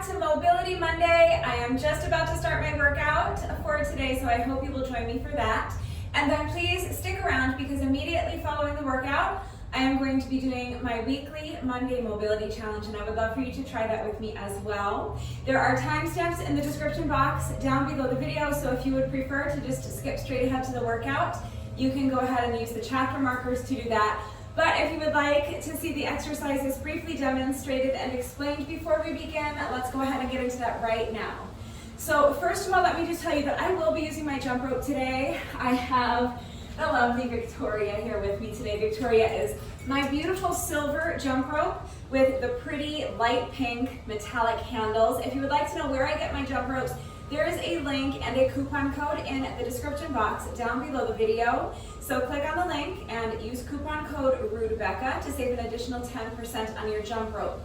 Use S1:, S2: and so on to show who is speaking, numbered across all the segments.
S1: back to Mobility Monday. I am just about to start my workout for today, so I hope you will join me for that. And then please stick around because immediately following the workout, I am going to be doing my weekly Monday Mobility Challenge, and I would love for you to try that with me as well. There are timestamps in the description box down below the video, so if you would prefer to just skip straight ahead to the workout, you can go ahead and use the chapter markers to do that. But if you would like to see the exercises briefly demonstrated and explained before we begin, let's go ahead and get into that right now. So first of all, let me just tell you that I will be using my jump rope today. I have the lovely Victoria here with me today. Victoria is my beautiful silver jump rope with the pretty light pink metallic handles. If you would like to know where I get my jump ropes, there is a link and a coupon code in the description box down below the video. So click on the link and use coupon code RUDEBECCA to save an additional 10% on your jump rope.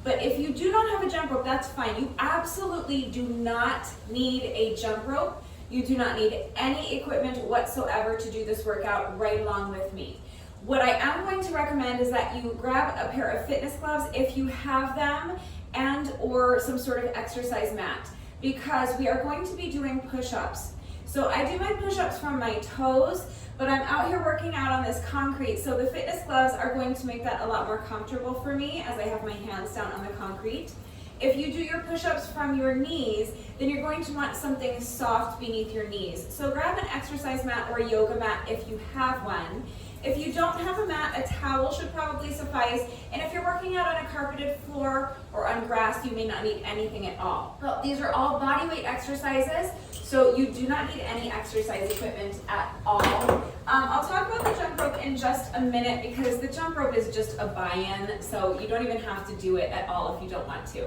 S1: But if you do not have a jump rope, that's fine. You absolutely do not need a jump rope. You do not need any equipment whatsoever to do this workout right along with me. What I am going to recommend is that you grab a pair of fitness gloves if you have them, and or some sort of exercise mat, because we are going to be doing push-ups. So I do my push-ups from my toes, but I'm out here working out on this concrete, so the fitness gloves are going to make that a lot more comfortable for me as I have my hands down on the concrete. If you do your push-ups from your knees, then you're going to want something soft beneath your knees. So grab an exercise mat or a yoga mat if you have one. If you don't have a mat, a towel should probably suffice. And if you're working out on a carpeted floor or on grass, you may not need anything at all. Well, these are all body weight exercises, so you do not need any exercise equipment at all. I'll talk about the jump rope in just a minute because the jump rope is just a buy-in, so you don't even have to do it at all if you don't want to.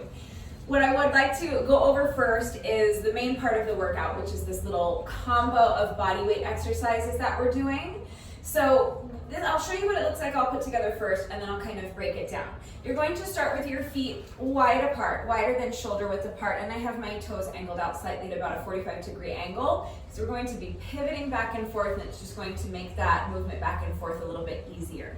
S1: What I would like to go over first is the main part of the workout, which is this little combo of body weight exercises that we're doing. So I'll show you what it looks like all put together first, and then I'll kind of break it down. You're going to start with your feet wide apart, wider than shoulder width apart, and I have my toes angled out slightly at about a 45-degree angle. So we're going to be pivoting back and forth, and it's just going to make that movement back and forth a little bit easier.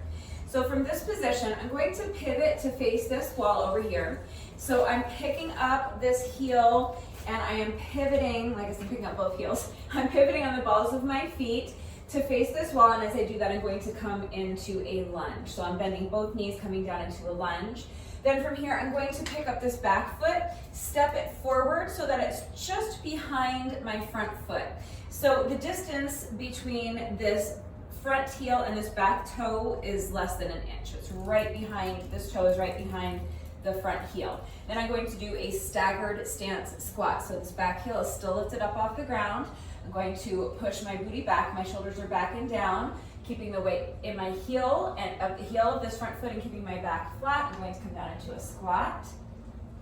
S1: So from this position, I'm going to pivot to face this wall over here. So I'm picking up this heel, and I am pivoting, like I said, I'm picking up both heels. I'm pivoting on the balls of my feet to face this wall, and as I do that, I'm going to come into a lunge. So I'm bending both knees, coming down into a lunge. Then from here, I'm going to pick up this back foot, step it forward so that it's just behind my front foot. So the distance between this front heel and this back toe is less than an inch. It's right behind, this toe is right behind the front heel. Then I'm going to do a staggered stance squat. So this back heel is still lifted up off the ground. I'm going to push my booty back, my shoulders are back and down, keeping the weight in my heel and of the heel of this front foot and keeping my back flat. I'm going to come down into a squat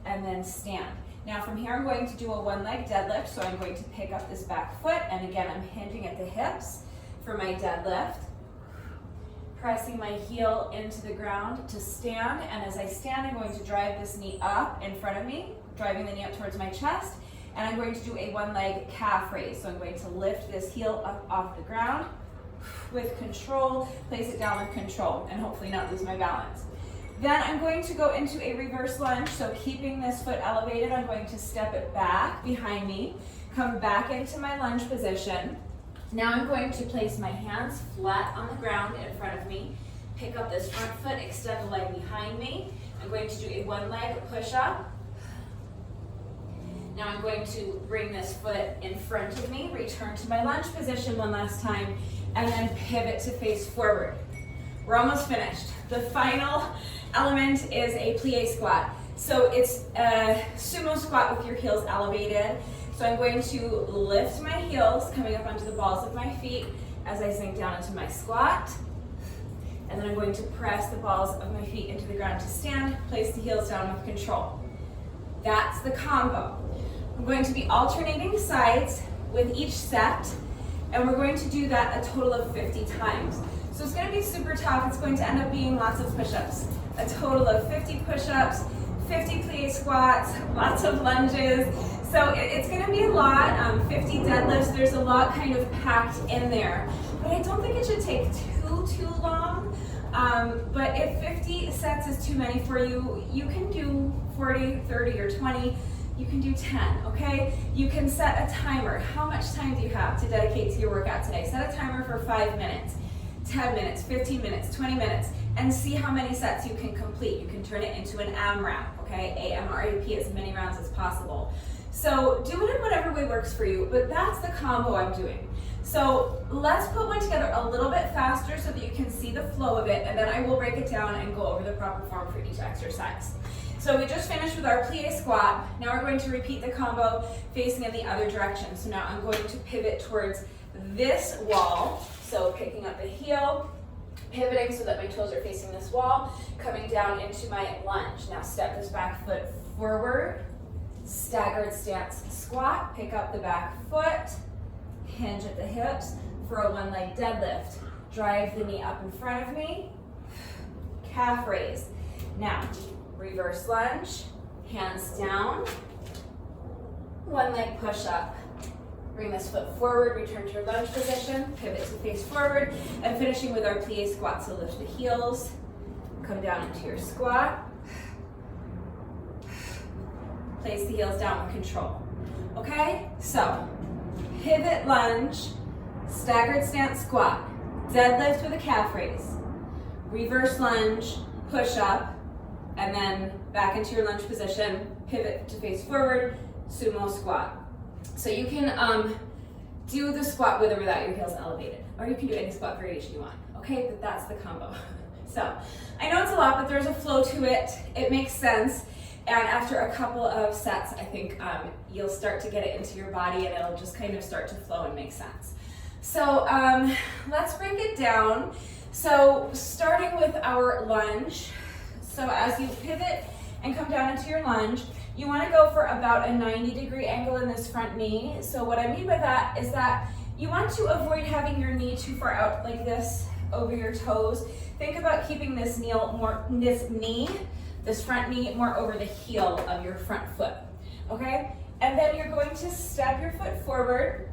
S1: and then stand. Now from here I'm going to do a one-leg deadlift, so I'm going to pick up this back foot, and again I'm hinging at the hips for my deadlift, pressing my heel into the ground to stand, and as I stand I'm going to drive this knee up in front of me, driving the knee up towards my chest. And I'm going to do a one-leg calf raise. So I'm going to lift this heel up off the ground with control, place it down with control, and hopefully not lose my balance. Then I'm going to go into a reverse lunge. So keeping this foot elevated, I'm going to step it back behind me, come back into my lunge position. Now I'm going to place my hands flat on the ground in front of me, pick up this front foot, extend the leg behind me. I'm going to do a one-leg push-up. Now I'm going to bring this foot in front of me, return to my lunge position one last time, and then pivot to face forward. We're almost finished. The final element is a plie squat. So it's a sumo squat with your heels elevated. So I'm going to lift my heels, coming up onto the balls of my feet as I sink down into my squat. And then I'm going to press the balls of my feet into the ground to stand, place the heels down with control. That's the combo. I'm going to be alternating sides with each set, and we're going to do that a total of 50 times. So it's going to be super tough. It's going to end up being lots of push-ups. A total of 50 push-ups, 50 plie squats, lots of lunges. So it's going to be a lot, 50 deadlifts. There's a lot kind of packed in there, but I don't think it should take too long. But if 50 sets is too many for you, you can do 40, 30, or 20. You can do 10, okay? You can set a timer. How much time do you have to dedicate to your workout today? Set a timer for 5 minutes, 10 minutes, 15 minutes, 20 minutes, and see how many sets you can complete. You can turn it into an AMRAP, okay? A-M-R-A-P, as many rounds as possible. So do it in whatever way works for you, but that's the combo I'm doing. So let's put one together a little bit faster so that you can see the flow of it, and then I will break it down and go over the proper form for each exercise. So we just finished with our plie squat. Now we're going to repeat the combo facing in the other direction. So now I'm going to pivot towards this wall. So picking up the heel, pivoting so that my toes are facing this wall, coming down into my lunge. Now step this back foot forward, staggered stance squat, pick up the back foot, hinge at the hips for a one leg deadlift. Drive the knee up in front of me, calf raise. Now, reverse lunge, hands down, one leg push up. Bring this foot forward, return to your lunge position, pivot to face forward, and finishing with our plie squat. So lift the heels, come down into your squat, place the heels down with control. Okay, so pivot lunge, staggered stance squat, deadlift with a calf raise, reverse lunge, push up, and then back into your lunge position, pivot to face forward, sumo squat. So you can do the squat with or without your heels elevated, or you can do any squat variation you want, okay? But that's the combo. So I know it's a lot, but there's a flow to it. It makes sense. And after a couple of sets, I think you'll start to get it into your body and it'll just kind of start to flow and make sense. So let's break it down. So starting with our lunge. So as you pivot and come down into your lunge, you want to go for about a 90-degree angle in this front knee. So what I mean by that is that you want to avoid having your knee too far out like this over your toes. Think about keeping this front knee more over the heel of your front foot, okay? And then you're going to step your foot forward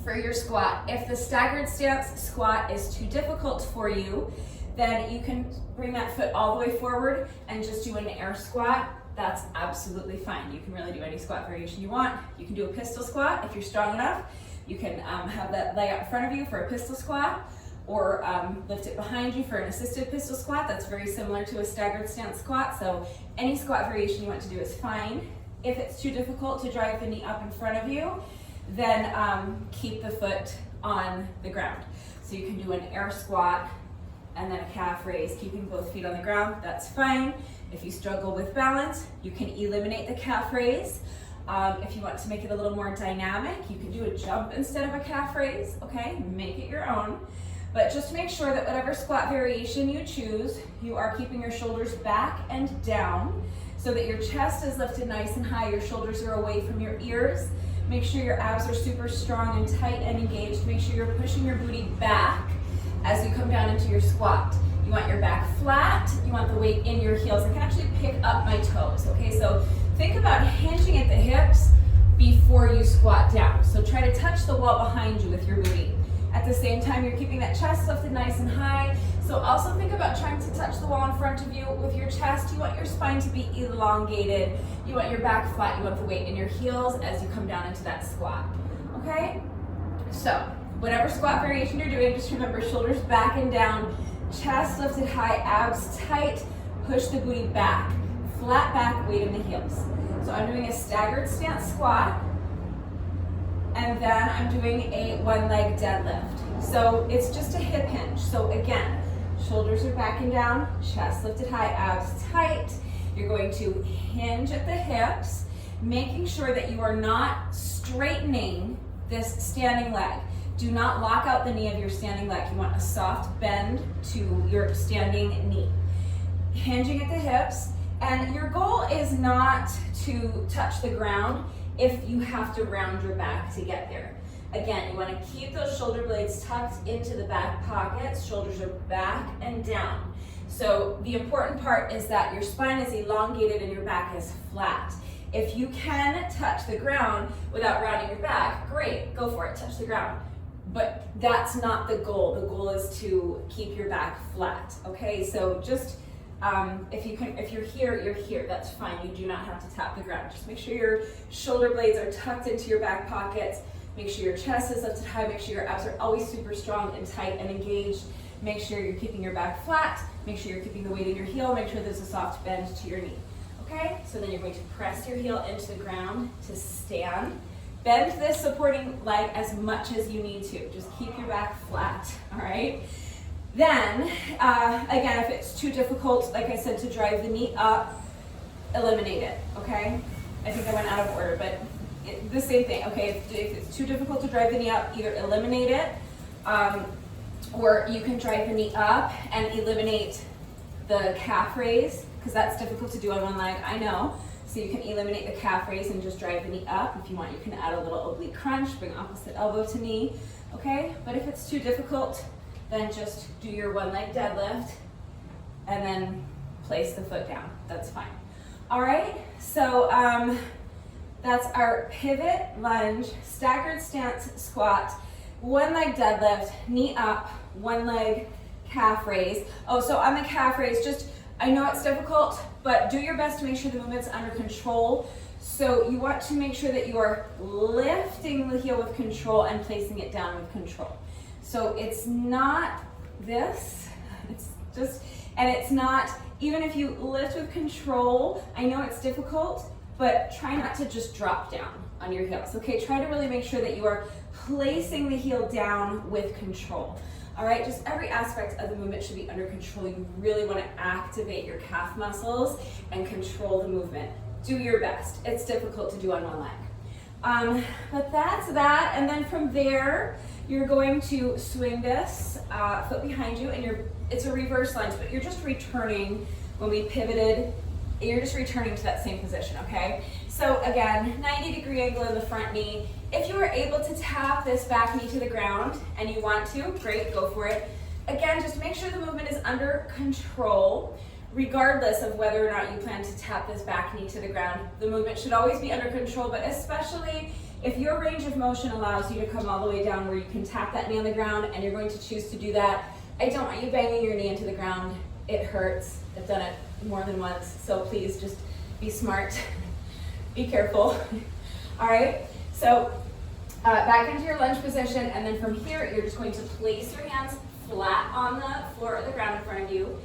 S1: for your squat. If the staggered stance squat is too difficult for you, then you can bring that foot all the way forward and just do an air squat. That's absolutely fine. You can really do any squat variation you want. You can do a pistol squat if you're strong enough. You can have that leg out in front of you for a pistol squat, or lift it behind you for an assisted pistol squat. That's very similar to a staggered stance squat. So any squat variation you want to do is fine. If it's too difficult to drive the knee up in front of you, then keep the foot on the ground. So you can do an air squat and then a calf raise, keeping both feet on the ground. That's fine. If you struggle with balance, you can eliminate the calf raise. If you want to make it a little more dynamic, you can do a jump instead of a calf raise, okay? Make it your own. But just make sure that whatever squat variation you choose, you are keeping your shoulders back and down so that your chest is lifted nice and high, your shoulders are away from your ears. Make sure your abs are super strong and tight and engaged. Make sure you're pushing your booty back as you come down into your squat. You want your back flat, you want the weight in your heels. I can actually pick up my toes, okay? So think about hinging at the hips before you squat down. So try to touch the wall behind you with your booty. At the same time, you're keeping that chest lifted nice and high. So also think about trying to touch the wall in front of you with your chest. You want your spine to be elongated. You want your back flat. You want the weight in your heels as you come down into that squat, okay? So whatever squat variation you're doing, just remember shoulders back and down, chest lifted high, abs tight, push the booty back, flat back, weight in the heels. So I'm doing a staggered stance squat, and then I'm doing a one leg deadlift. So it's just a hip hinge. So again, shoulders are back and down, chest lifted high, abs tight. You're going to hinge at the hips, making sure that you are not straightening this standing leg. Do not lock out the knee of your standing leg. You want a soft bend to your standing knee. Hinging at the hips, and your goal is not to touch the ground if you have to round your back to get there. Again, you want to keep those shoulder blades tucked into the back pockets. Shoulders are back and down. So the important part is that your spine is elongated and your back is flat. If you can touch the ground without rounding your back, great, go for it, touch the ground. But that's not the goal. The goal is to keep your back flat, okay? So just If you're here, you're here. That's fine. You do not have to tap the ground. Just make sure your shoulder blades are tucked into your back pockets. Make sure your chest is lifted high. Make sure your abs are always super strong and tight and engaged. Make sure you're keeping your back flat. Make sure you're keeping the weight in your heel. Make sure there's a soft bend to your knee. Okay? So then you're going to press your heel into the ground to stand. Bend this supporting leg as much as you need to. Just keep your back flat, all right? Then, again, if it's too difficult, like I said, to drive the knee up, eliminate it, okay? I think I went out of order, but the same thing, okay? If it's too difficult to drive the knee up, either eliminate it, or you can drive the knee up and eliminate the calf raise, because that's difficult to do on one leg, I know. So you can eliminate the calf raise and just drive the knee up. If you want, you can add a little oblique crunch, bring opposite elbow to knee, okay? But if it's too difficult, then just do your one leg deadlift and then place the foot down. That's fine. All right, so that's our pivot, lunge, staggered stance squat, one leg deadlift, knee up, one leg calf raise. Oh, so on the calf raise, just, I know it's difficult, but do your best to make sure the movement's under control. So you want to make sure that you are lifting the heel with control and placing it down with control. So it's not this, it's just, and it's not, even if you lift with control, I know it's difficult, but try not to just drop down on your heels, okay? Try to really make sure that you are placing the heel down with control. All right, just every aspect of the movement should be under control. You really want to activate your calf muscles and control the movement. Do your best. It's difficult to do on one leg. But that's that, and then from there, you're going to swing this foot behind you, and it's a reverse lunge, but you're just returning when we pivoted. You're just returning to that same position, okay? So again, 90-degree angle in the front knee. If you are able to tap this back knee to the ground and you want to, great, go for it. Again, just make sure the movement is under control, regardless of whether or not you plan to tap this back knee to the ground. The movement should always be under control, but especially if your range of motion allows you to come all the way down where you can tap that knee on the ground and you're going to choose to do that, I don't want you banging your knee into the ground. It hurts. I've done it more than once, so please just be smart. Be careful. All right, so back into your lunge position, and then from here, you're just going to place your hands flat on the floor or the ground in front of you.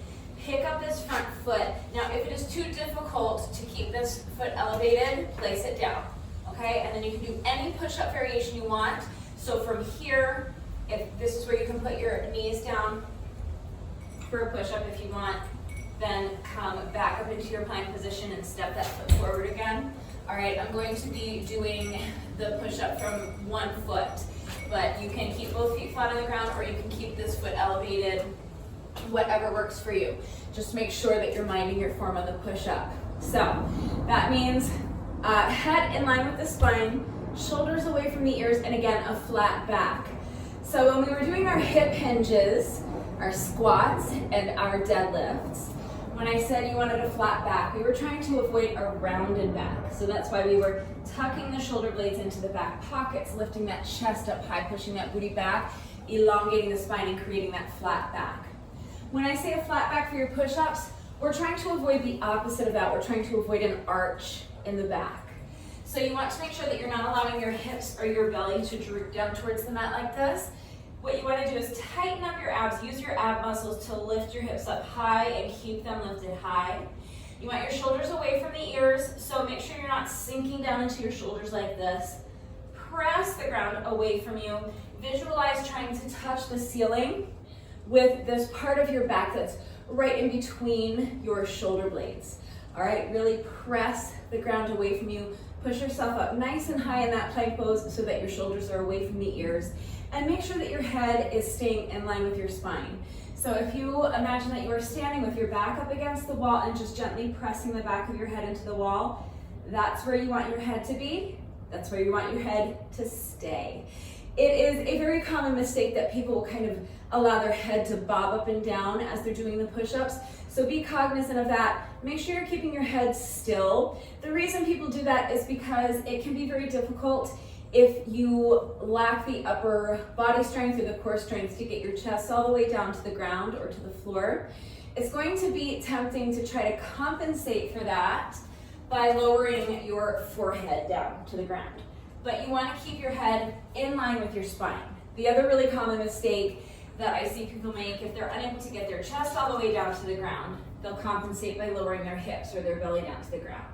S1: Pick up this front foot. Now, if it is too difficult to keep this foot elevated, place it down, okay? And then you can do any push-up variation you want. So from here, if this is where you can put your knees down for a push-up if you want, then come back up into your plank position and step that foot forward again. All right, I'm going to be doing the push-up from one foot, but you can keep both feet flat on the ground or you can keep this foot elevated, whatever works for you. Just make sure that you're minding your form on the push-up. So that means head in line with the spine, shoulders away from the ears, and again, a flat back. So when we were doing our hip hinges, our squats, and our deadlifts, when I said you wanted a flat back, we were trying to avoid a rounded back. So that's why we were tucking the shoulder blades into the back pockets, lifting that chest up high, pushing that booty back, elongating the spine and creating that flat back. When I say a flat back for your push-ups, we're trying to avoid the opposite of that. We're trying to avoid an arch in the back. So you want to make sure that you're not allowing your hips or your belly to droop down towards the mat like this. What you want to do is tighten up your abs, use your ab muscles to lift your hips up high and keep them lifted high. You want your shoulders away from the ears, so make sure you're not sinking down into your shoulders like this. Press the ground away from you. Visualize trying to touch the ceiling with this part of your back that's right in between your shoulder blades. All right, really press the ground away from you. Push yourself up nice and high in that plank pose so that your shoulders are away from the ears. And make sure that your head is staying in line with your spine. So if you imagine that you are standing with your back up against the wall and just gently pressing the back of your head into the wall, that's where you want your head to be. That's where you want your head to stay. It is a very common mistake that people will kind of allow their head to bob up and down as they're doing the push-ups. So be cognizant of that. Make sure you're keeping your head still. The reason people do that is because it can be very difficult if you lack the upper body strength or the core strength to get your chest all the way down to the ground or to the floor. it's going to be tempting to try to compensate for that by lowering your forehead down to the ground. But you want to keep your head in line with your spine. The other really common mistake that I see people make, if they're unable to get their chest all the way down to the ground, they'll compensate by lowering their hips or their belly down to the ground.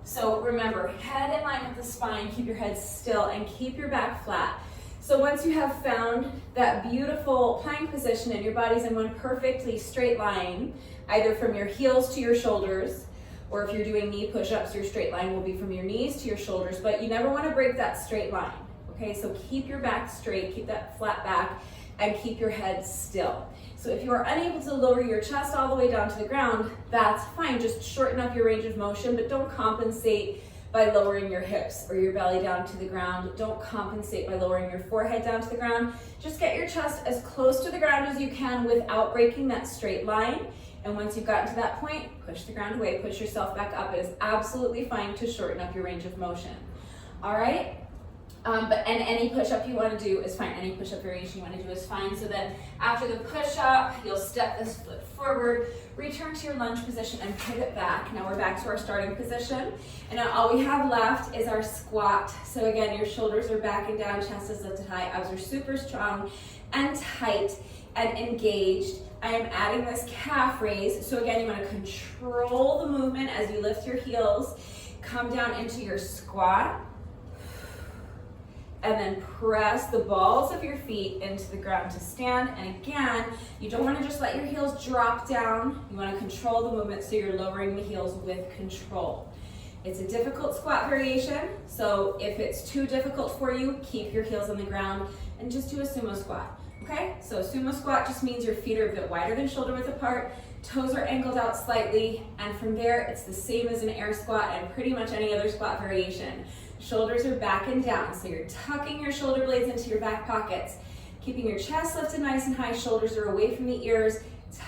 S1: So remember, head in line with the spine, keep your head still, and keep your back flat. So once you have found that beautiful plank position and your body's in one perfectly straight line, either from your heels to your shoulders, or if you're doing knee push-ups, your straight line will be from your knees to your shoulders, but you never want to break that straight line, okay? So keep your back straight, keep that flat back, and keep your head still. So if you are unable to lower your chest all the way down to the ground, that's fine. Just shorten up your range of motion, but don't compensate by lowering your hips or your belly down to the ground. Don't compensate by lowering your forehead down to the ground. Just get your chest as close to the ground as you can without breaking that straight line. And once you've gotten to that point, push the ground away, push yourself back up. It is absolutely fine to shorten up your range of motion. All right? And any push-up you want to do is fine. Any push-up variation you want to do is fine. So then after the push-up, you'll step this foot forward, return to your lunge position and pivot back. Now we're back to our starting position. And now all we have left is our squat. So again, your shoulders are back and down, chest is lifted high, abs are super strong and tight and engaged. I am adding this calf raise. So again, you want to control the movement as you lift your heels, come down into your squat, and then press the balls of your feet into the ground to stand. And again, you don't want to just let your heels drop down. You want to control the movement so you're lowering the heels with control. It's a difficult squat variation, so if it's too difficult for you, keep your heels on the ground and just do a sumo squat. Okay, so a sumo squat just means your feet are a bit wider than shoulder width apart, toes are angled out slightly, and from there it's the same as an air squat and pretty much any other squat variation. Shoulders are back and down, so you're tucking your shoulder blades into your back pockets, keeping your chest lifted nice and high, shoulders are away from the ears,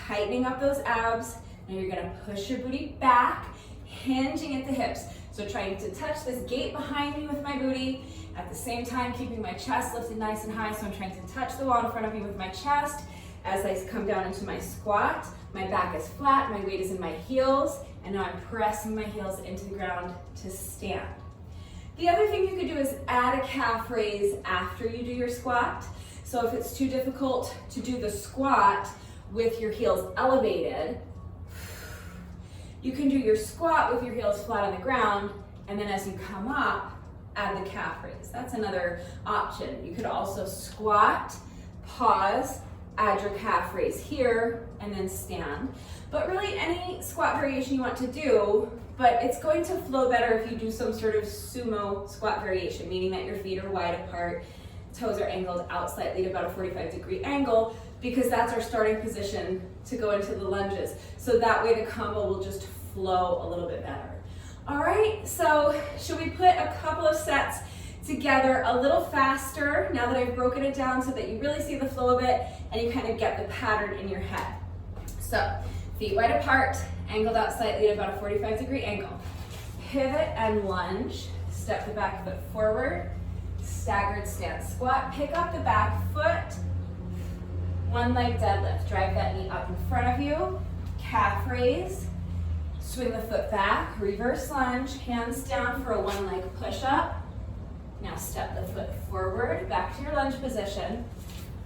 S1: tightening up those abs. Now you're gonna push your booty back, hinging at the hips. So trying to touch this gate behind me with my booty, at the same time keeping my chest lifted nice and high, so I'm trying to touch the wall in front of me with my chest. As I come down into my squat, my back is flat, my weight is in my heels, and now I'm pressing my heels into the ground to stand. The other thing you could do is add a calf raise after you do your squat. So if it's too difficult to do the squat with your heels elevated, you can do your squat with your heels flat on the ground, and then as you come up, add the calf raise. That's another option. You could also squat, pause, add your calf raise here, and then stand. But really any squat variation you want to do, but it's going to flow better if you do some sort of sumo squat variation, meaning that your feet are wide apart, toes are angled out slightly to about a 45-degree angle, because that's our starting position to go into the lunges. So that way the combo will just flow a little bit better. All right, so should we put a couple of sets together a little faster now that I've broken it down so that you really see the flow of it and you kind of get the pattern in your head. So feet wide apart, angled out slightly at about a 45-degree angle. Pivot and lunge, step the back foot forward, staggered stance squat, pick up the back foot, one leg deadlift, drive that knee up in front of you, calf raise, swing the foot back, reverse lunge, hands down for a one leg push up. Now step the foot forward, back to your lunge position,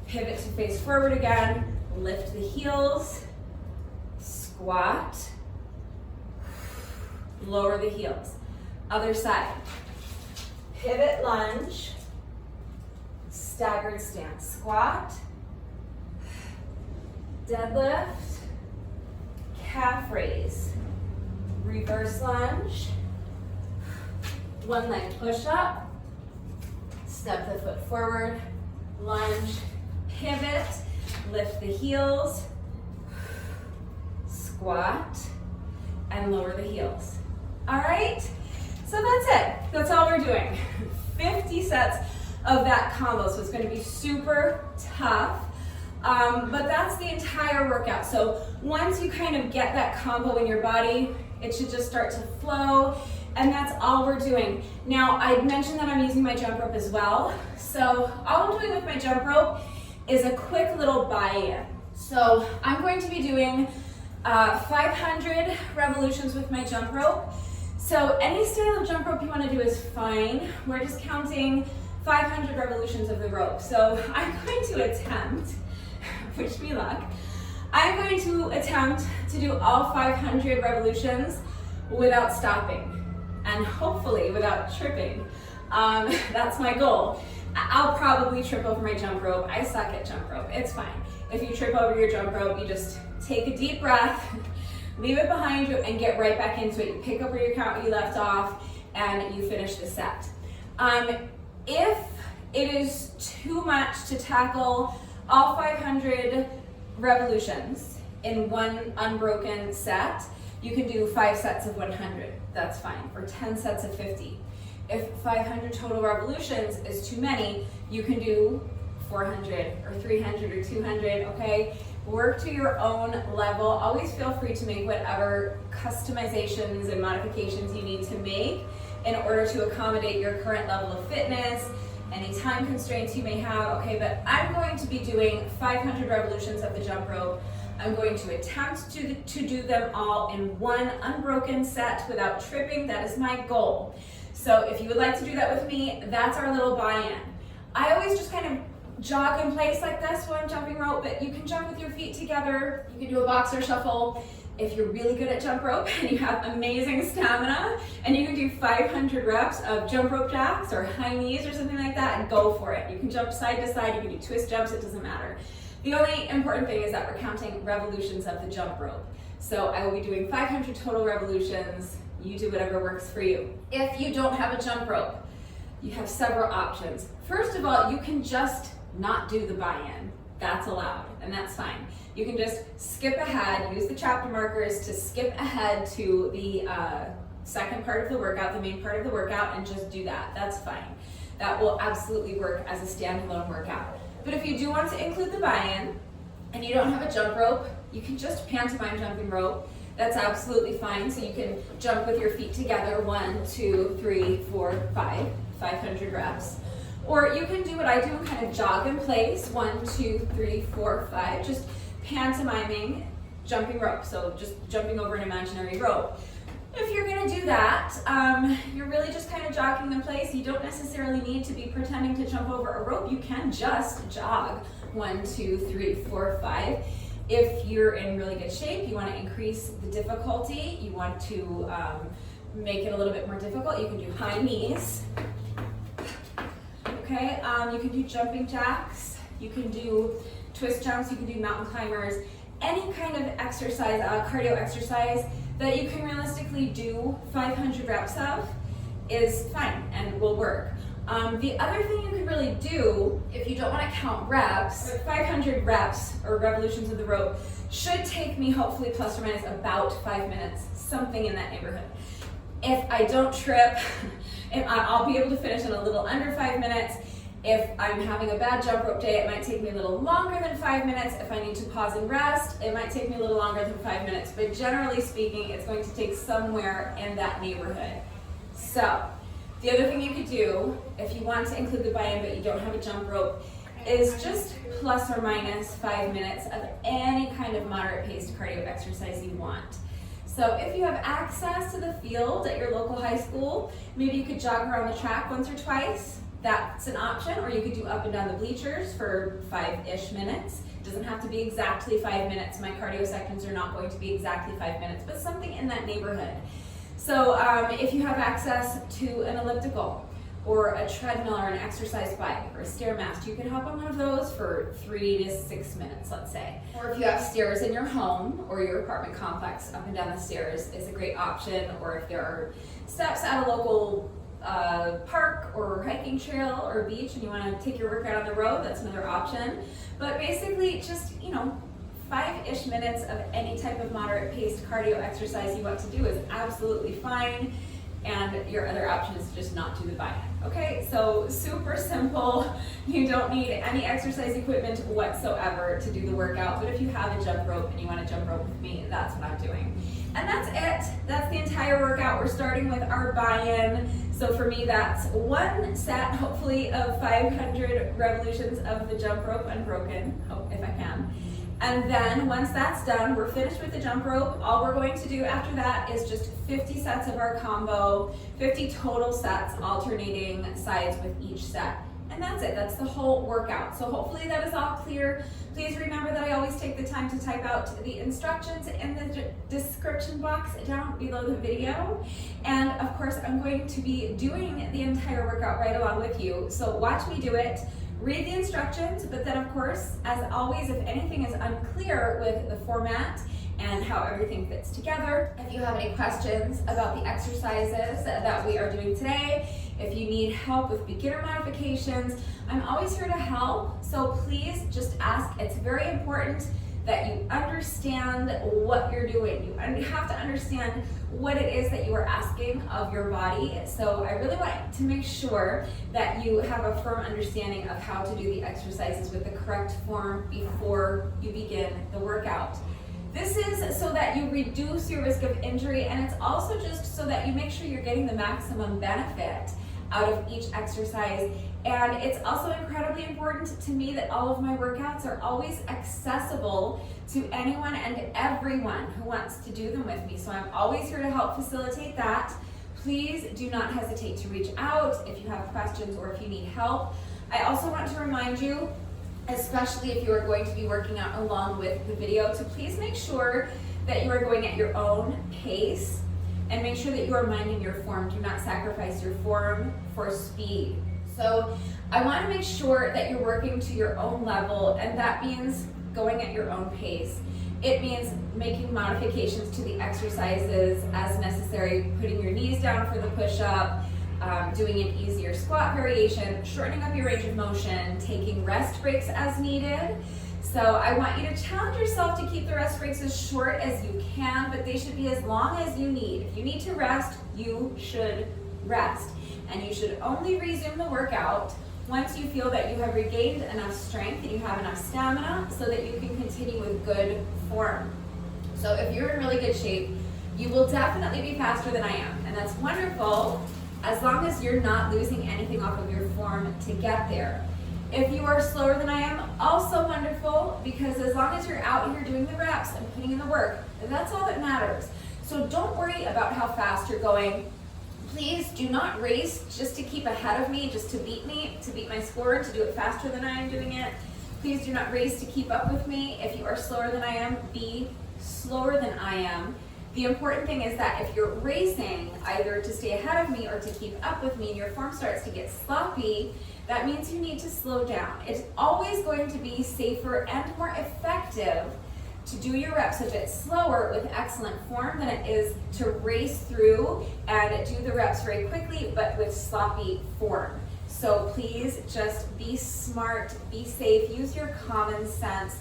S1: pivot to face forward again, lift the heels, squat, lower the heels. Other side, pivot lunge, staggered stance squat, deadlift, calf raise, reverse lunge, one leg push up, step the foot forward, lunge, pivot, lift the heels, squat, and lower the heels. All right, so that's it. That's all we're doing. 50 sets of that combo, so it's going to be super tough. But that's the entire workout. So once you kind of get that combo in your body, it should just start to flow, and that's all we're doing. Now, I mentioned that I'm using my jump rope as well. So all I'm doing with my jump rope is a quick little buy-in. So I'm going to be doing 500 revolutions with my jump rope. So any style of jump rope you want to do is fine. We're just counting 500 revolutions of the rope. So I'm going to attempt, wish me luck, I'm going to attempt to do all 500 revolutions without stopping and hopefully without tripping. That's my goal. I'll probably trip over my jump rope. I suck at jump rope, it's fine. If you trip over your jump rope, you just take a deep breath, leave it behind you, and get right back into it. You pick up where you left off, and you finish the set. If it is too much to tackle all 500 revolutions in one unbroken set, you can do 5 sets of 100. That's fine, or 10 sets of 50. If 500 total revolutions is too many, you can do 400 or 300 or 200, okay? Work to your own level. Always feel free to make whatever customizations and modifications you need to make in order to accommodate your current level of fitness, any time constraints you may have, okay? But I'm going to be doing 500 revolutions of the jump rope. I'm going to attempt to do them all in one unbroken set without tripping. That is my goal. So if you would like to do that with me, that's our little buy-in. I always just kind of jog in place like this while I'm jumping rope, but you can jump with your feet together. You can do a boxer shuffle. If you're really good at jump rope and you have amazing stamina and you can do 500 reps of jump rope jacks or high knees or something like that, and go for it. You can jump side to side, you can do twist jumps, it doesn't matter. The only important thing is that we're counting revolutions of the jump rope. So I will be doing 500 total revolutions. You do whatever works for you. If you don't have a jump rope, you have several options. First of all, you can just not do the buy-in. That's allowed, and that's fine. You can just skip ahead, use the chapter markers to skip ahead to the second part of the workout, the main part of the workout, and just do that. That's fine. That will absolutely work as a standalone workout. But if you do want to include the buy-in and you don't have a jump rope, you can just pantomime jumping rope. That's absolutely fine. So you can jump with your feet together, 1, 2, 3, 4, 5, 500 reps. Or you can do what I do and kind of jog in place, 1, 2, 3, 4, 5, just pantomiming jumping rope. So just jumping over an imaginary rope. If you're gonna do that, you're really just kind of jogging in place. You don't necessarily need to be pretending to jump over a rope. You can just jog 1, 2, 3, 4, 5. If you're in really good shape, you want to increase the difficulty, you want to make it a little bit more difficult, you can do high knees. Okay, you can do jumping jacks, you can do twist jumps, you can do mountain climbers, any kind of exercise, cardio exercise that you can realistically do 500 reps of is fine and will work. The other thing you can really do, if you don't want to count reps, 500 reps or revolutions of the rope should take me hopefully plus or minus about 5 minutes, something in that neighborhood. If I don't trip, I'll be able to finish in a little under 5 minutes. If I'm having a bad jump rope day, it might take me a little longer than 5 minutes. If I need to pause and rest, it might take me a little longer than 5 minutes. But generally speaking, it's going to take somewhere in that neighborhood. So, the other thing you could do, if you want to include the buy-in but you don't have a jump rope, is just plus or minus 5 minutes of any kind of moderate paced cardio exercise you want. So if you have access to the field at your local high school, maybe you could jog around the track once or twice. That's an option, or you could do up and down the bleachers for 5-ish minutes. It doesn't have to be exactly 5 minutes. My cardio sections are not going to be exactly 5 minutes, but something in that neighborhood. So if you have access to an elliptical or a treadmill or an exercise bike or a Stairmaster, you can hop on one of those for 3 to 6 minutes, let's say. Or if you have stairs in your home or your apartment complex, up and down the stairs is a great option. Or if there are steps at a local park or hiking trail or beach and you want to take your workout on the road, that's another option. But basically just, 5-ish minutes of any type of moderate paced cardio exercise you want to do is absolutely fine, and your other option is to just not do the buy-in. Okay, so super simple. You don't need any exercise equipment whatsoever to do the workout, but if you have a jump rope and you want to jump rope with me, that's what I'm doing. And that's it. That's the entire workout. We're starting with our buy-in. So for me, that's one set, hopefully, of 500 revolutions of the jump rope unbroken, if I can. And then once that's done, we're finished with the jump rope. All we're going to do after that is just 50 sets of our combo, 50 total sets, alternating sides with each set. And that's it, that's the whole workout. So hopefully that is all clear. Please remember that I always take the time to type out the instructions in the description box down below the video. And of course, I'm going to be doing the entire workout right along with you. So watch me do it. Read the instructions, but then of course, as always, if anything is unclear with the format and how everything fits together, if you have any questions about the exercises that we are doing today, if you need help with beginner modifications, I'm always here to help. So please just ask. It's very important that you understand what you're doing. You have to understand what it is that you are asking of your body. So I really want to make sure that you have a firm understanding of how to do the exercises with the correct form before you begin the workout. This is so that you reduce your risk of injury, and it's also just so that you make sure you're getting the maximum benefit out of each exercise. And it's also incredibly important to me that all of my workouts are always accessible to anyone and everyone who wants to do them with me. So I'm always here to help facilitate that. Please do not hesitate to reach out if you have questions or if you need help. I also want to remind you, especially if you are going to be working out along with the video, to please make sure that you are going at your own pace and make sure that you are minding your form. Do not sacrifice your form for speed. So I want to make sure that you're working to your own level, and that means going at your own pace. It means making modifications to the exercises as necessary, putting your knees down for the push-up, doing an easier squat variation, shortening up your range of motion, taking rest breaks as needed. So I want you to challenge yourself to keep the rest breaks as short as you can, but they should be as long as you need. If you need to rest, you should rest. And you should only resume the workout once you feel that you have regained enough strength and you have enough stamina so that you can continue with good form. So if you're in really good shape, you will definitely be faster than I am. And that's wonderful as long as you're not losing anything off of your form to get there. If you are slower than I am, also wonderful, because as long as you're out here doing the reps and putting in the work, that's all that matters. So don't worry about how fast you're going. Please do not race just to keep ahead of me, just to beat my score, to do it faster than I am doing it. Please do not race to keep up with me. If you are slower than I am, be slower than I am. The important thing is that if you're racing either to stay ahead of me or to keep up with me and your form starts to get sloppy, that means you need to slow down. It's always going to be safer and more effective to do your reps a bit slower with excellent form than it is to race through and do the reps very quickly but with sloppy form. So please just be smart, be safe, use your common sense,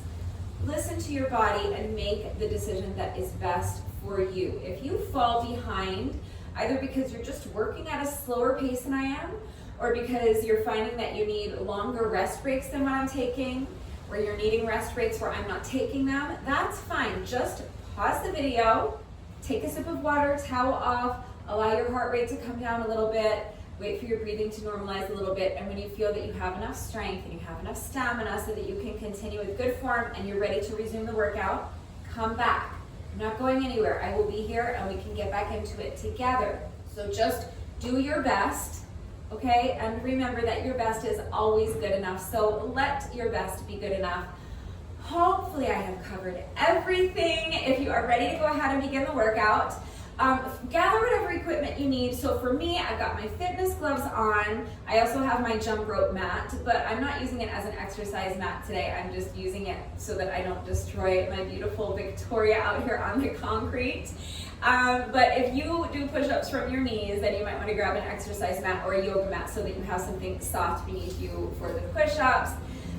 S1: listen to your body and make the decision that is best for you. If you fall behind, either because you're just working at a slower pace than I am, or because you're finding that you need longer rest breaks than what I'm taking, or you're needing rest breaks where I'm not taking them, that's fine. Just pause the video, take a sip of water, towel off, allow your heart rate to come down a little bit, wait for your breathing to normalize a little bit, and when you feel that you have enough strength and you have enough stamina so that you can continue with good form and you're ready to resume the workout, come back. I'm not going anywhere. I will be here and we can get back into it together. So just do your best. Okay, and remember that your best is always good enough, so let your best be good enough. Hopefully I have covered everything. If you are ready to go ahead and begin the workout, gather whatever equipment you need. So for me, I've got my fitness gloves on. I also have my jump rope mat, but I'm not using it as an exercise mat today. I'm just using it so that I don't destroy my beautiful Victoria out here on the concrete. But if you do push-ups from your knees, then you might want to grab an exercise mat or a yoga mat so that you have something soft beneath you for the push-ups.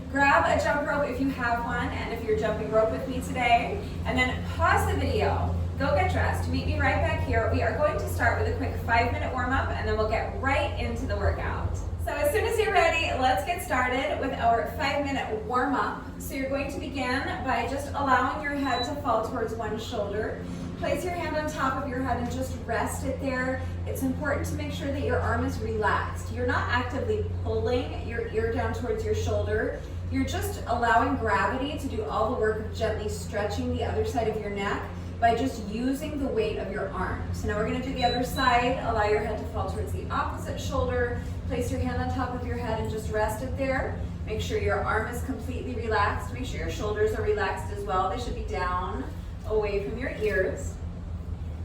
S1: Grab a jump rope if you have one, and if you're jumping rope with me today, and then pause the video, go get dressed, meet me right back here. We are going to start with a quick 5-minute warm-up, and then we'll get right into the workout. So as soon as you're ready, let's get started with our 5-minute warm-up. So you're going to begin by just allowing your head to fall towards one shoulder. Place your hand on top of your head and just rest it there. It's important to make sure that your arm is relaxed. You're not actively pulling your ear down towards your shoulder. you're just allowing gravity to do all the work of gently stretching the other side of your neck by just using the weight of your arms. So now we're gonna do the other side. Allow your head to fall towards the opposite shoulder. Place your hand on top of your head and just rest it there. Make sure your arm is completely relaxed. Make sure your shoulders are relaxed as well. They should be down, away from your ears.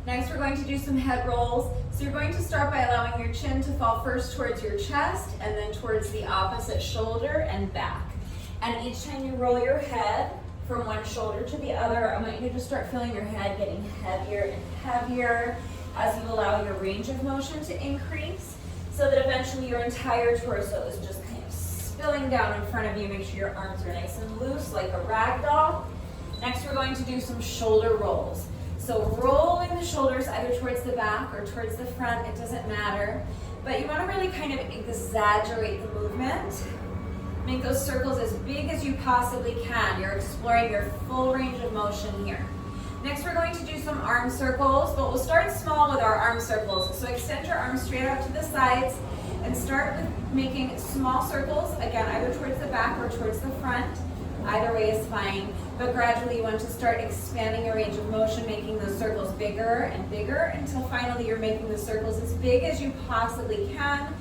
S1: Next, we're going to do some head rolls. So you're going to start by allowing your chin to fall first towards your chest and then towards the opposite shoulder and back. And each time you roll your head from one shoulder to the other, I want you to just start feeling your head getting heavier and heavier as you allow your range of motion to increase, so that eventually your entire torso is just kind of spilling down in front of you. Make sure your arms are nice and loose like a rag doll. Next, we're going to do some shoulder rolls. So rolling the shoulders either towards the back or towards the front, it doesn't matter. But you want to really kind of exaggerate the movement. Make those circles as big as you possibly can. You're exploring your full range of motion here. Next, we're going to do some arm circles, but we'll start small with our arm circles. So extend your arms straight out to the sides and start with making small circles, again, either towards the back or towards the front. Either way is fine, but gradually you want to start expanding your range of motion, making those circles bigger and bigger until finally you're making the circles as big as you possibly can,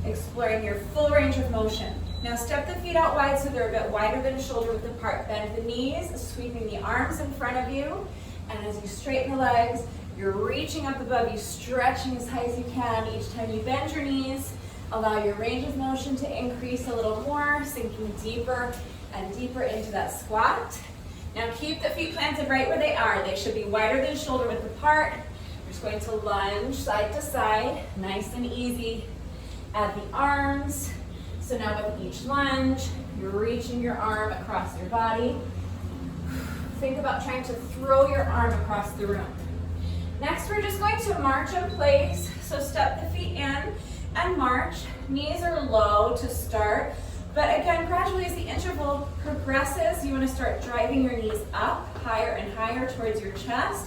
S1: exploring your full range of motion. Now step the feet out wide so they're a bit wider than shoulder width apart. Bend the knees, sweeping the arms in front of you, and as you straighten the legs, you're reaching up above you, stretching as high as you can. Each time you bend your knees, allow your range of motion to increase a little more, sinking deeper and deeper into that squat. Now keep the feet planted right where they are. They should be wider than shoulder width apart. You're just going to lunge side to side, nice and easy. Add the arms. So now with each lunge, you're reaching your arm across your body. Think about trying to throw your arm across the room. Next, we're just going to march in place. So step the feet in and march. Knees are low to start. But again, gradually as the interval progresses, you want to start driving your knees up higher and higher towards your chest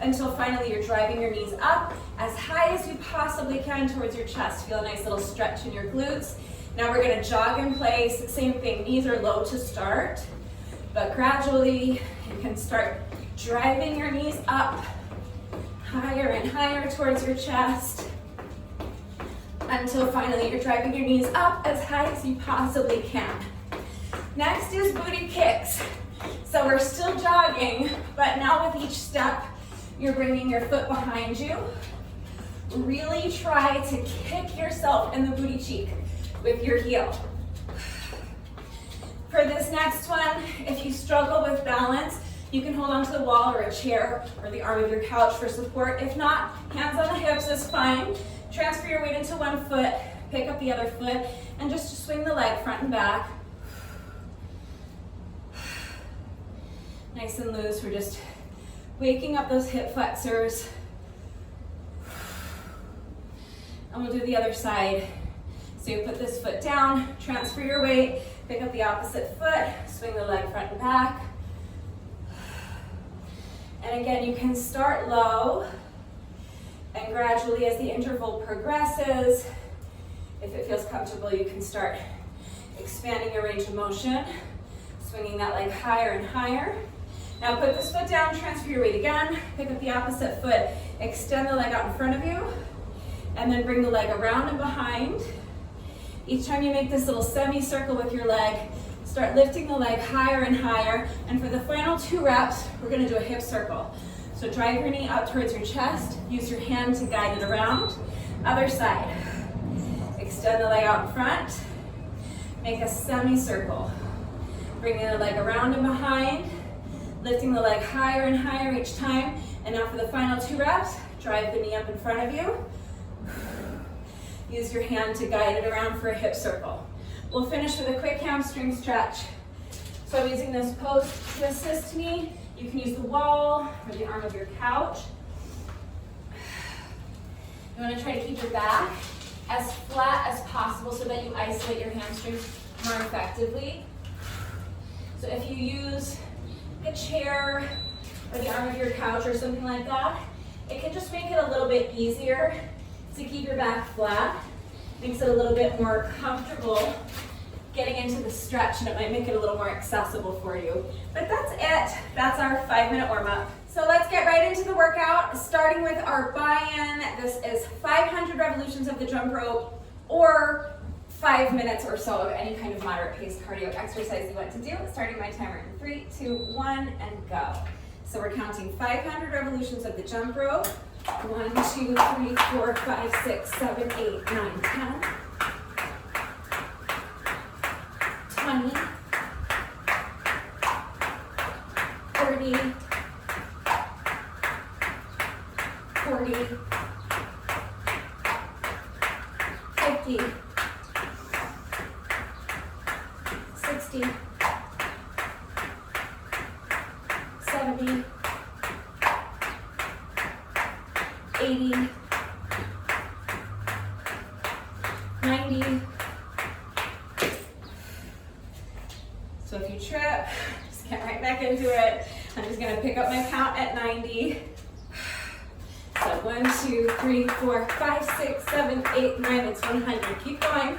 S1: until finally you're driving your knees up as high as you possibly can towards your chest. Feel a nice little stretch in your glutes. Now we're going to jog in place. Same thing, knees are low to start, but gradually you can start driving your knees up higher and higher towards your chest, until finally you're driving your knees up as high as you possibly can. Next is booty kicks. So we're still jogging, but now with each step, you're bringing your foot behind you. Really try to kick yourself in the booty cheek with your heel. For this next one, if you struggle with balance, you can hold onto the wall or a chair or the arm of your couch for support. If not, hands on the hips is fine. Transfer your weight into one foot, pick up the other foot, and just swing the leg front and back. Nice and loose. We're just waking up those hip flexors. And we'll do the other side. So you put this foot down, transfer your weight, pick up the opposite foot, swing the leg front and back. And again, you can start low. And gradually, as the interval progresses, if it feels comfortable, you can start expanding your range of motion, swinging that leg higher and higher. Now put this foot down, transfer your weight again, pick up the opposite foot, extend the leg out in front of you, and then bring the leg around and behind. Each time you make this little semicircle with your leg, start lifting the leg higher and higher. And for the final 2 reps, we're going to do a hip circle. So drive your knee up towards your chest. Use your hand to guide it around. Other side. Extend the leg out in front. Make a semicircle. Bringing the leg around and behind. Lifting the leg higher and higher each time. And now for the final 2 reps, drive the knee up in front of you. Use your hand to guide it around for a hip circle. We'll finish with a quick hamstring stretch. So I'm using this post to assist me. You can use the wall or the arm of your couch. You want to try to keep your back as flat as possible so that you isolate your hamstrings more effectively. So if you use a chair or the arm of your couch or something like that, it can just make it a little bit easier to keep your back flat. Makes it a little bit more comfortable getting into the stretch, and it might make it a little more accessible for you. But that's it. That's our 5-minute warm-up. So let's get right into the workout, starting with our buy-in. This is 500 revolutions of the jump rope, or 5 minutes or so of any kind of moderate pace cardio exercise you want to do. Starting my timer in 3, 2, 1, and go. So we're counting 500 revolutions of the jump rope. 1, 2, 3, 4, 5, 6, 7, 8, 9, 10. 20, 30, 40, 50, 60, 70, 80, 90. So if you trip, just get right back into it. I'm just gonna pick up my count at 90. So 1, 2, 3, 4, 5, 6, 7, 8, 9, it's 100. Keep going.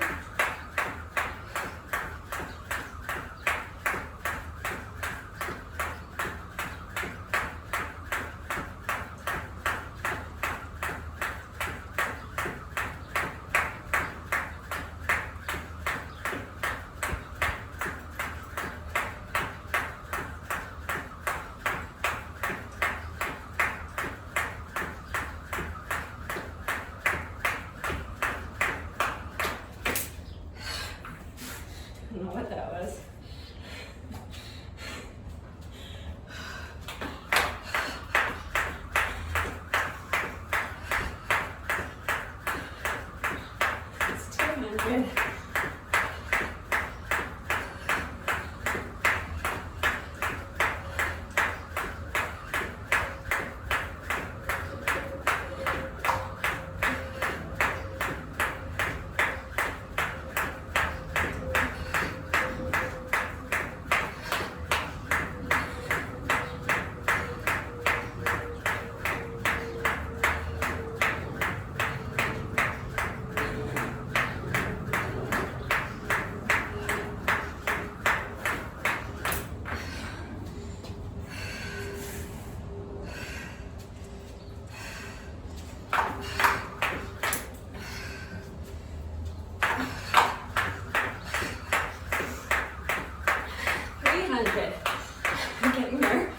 S1: I don't know what that was. It's 200. I'm getting there.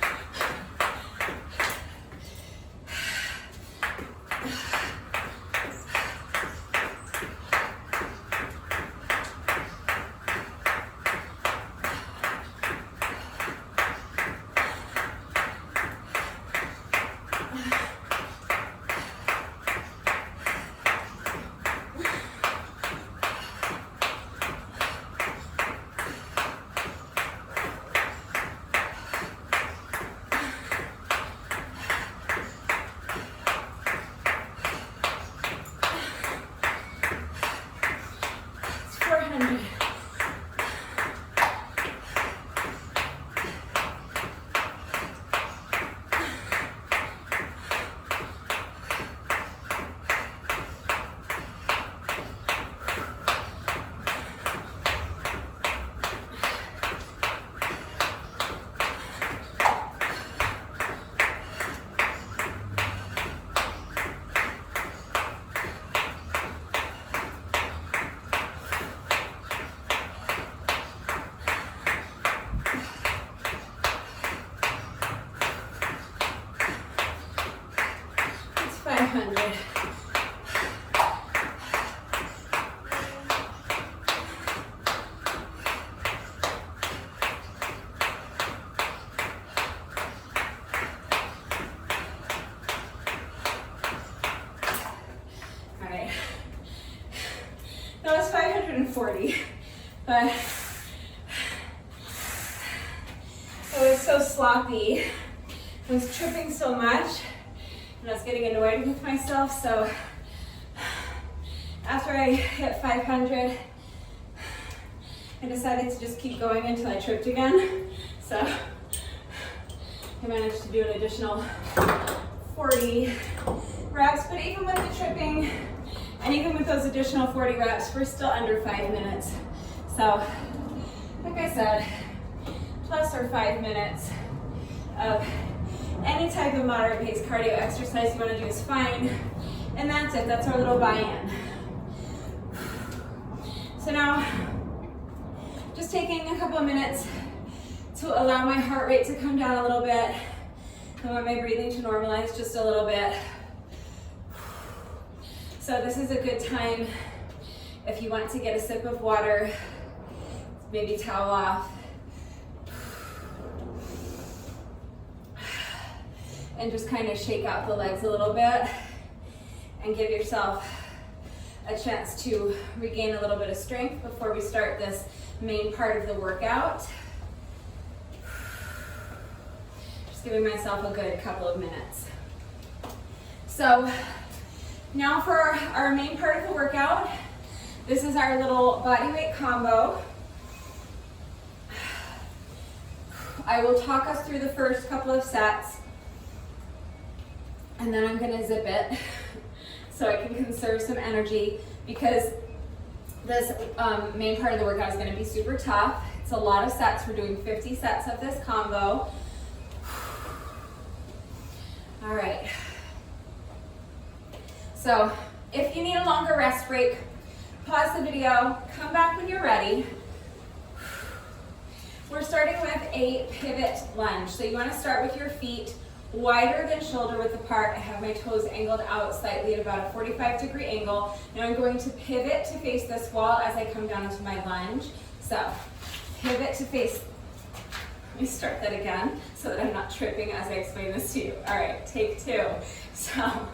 S1: It's 500. All right. That was 540, but it was so sloppy. I was tripping so much, and I was getting annoyed with myself, so after I hit 500, I decided to just keep going until I tripped again. So I managed to do an additional 40 reps, but even with the tripping, and even with those additional 40 reps, we're still under 5 minutes. So, like I said, plus or 5 minutes of any type of moderate pace cardio exercise you want to do is fine. And that's it, that's our little buy-in. So now, just taking a couple of minutes to allow my heart rate to come down a little bit. I want my breathing to normalize just a little bit. So this is a good time if you want to get a sip of water, maybe towel off, and just kind of shake out the legs a little bit and give yourself a chance to regain a little bit of strength before we start this main part of the workout. Just giving myself a good couple of minutes. So now for our main part of the workout, this is our little body weight combo. I will talk us through the first couple of sets, and then I'm gonna zip it so I can conserve some energy, because this main part of the workout is gonna be super tough. It's a lot of sets. We're doing 50 sets of this combo. All right. So if you need a longer rest break, pause the video, come back when you're ready. We're starting with a pivot lunge. So you want to start with your feet wider than shoulder width apart. I have my toes angled out slightly at about a 45-degree angle. Now I'm going to pivot to face this wall as I come down into my lunge. So pivot to face, let me start that again so that I'm not tripping as I explain this to you. All right, take two. So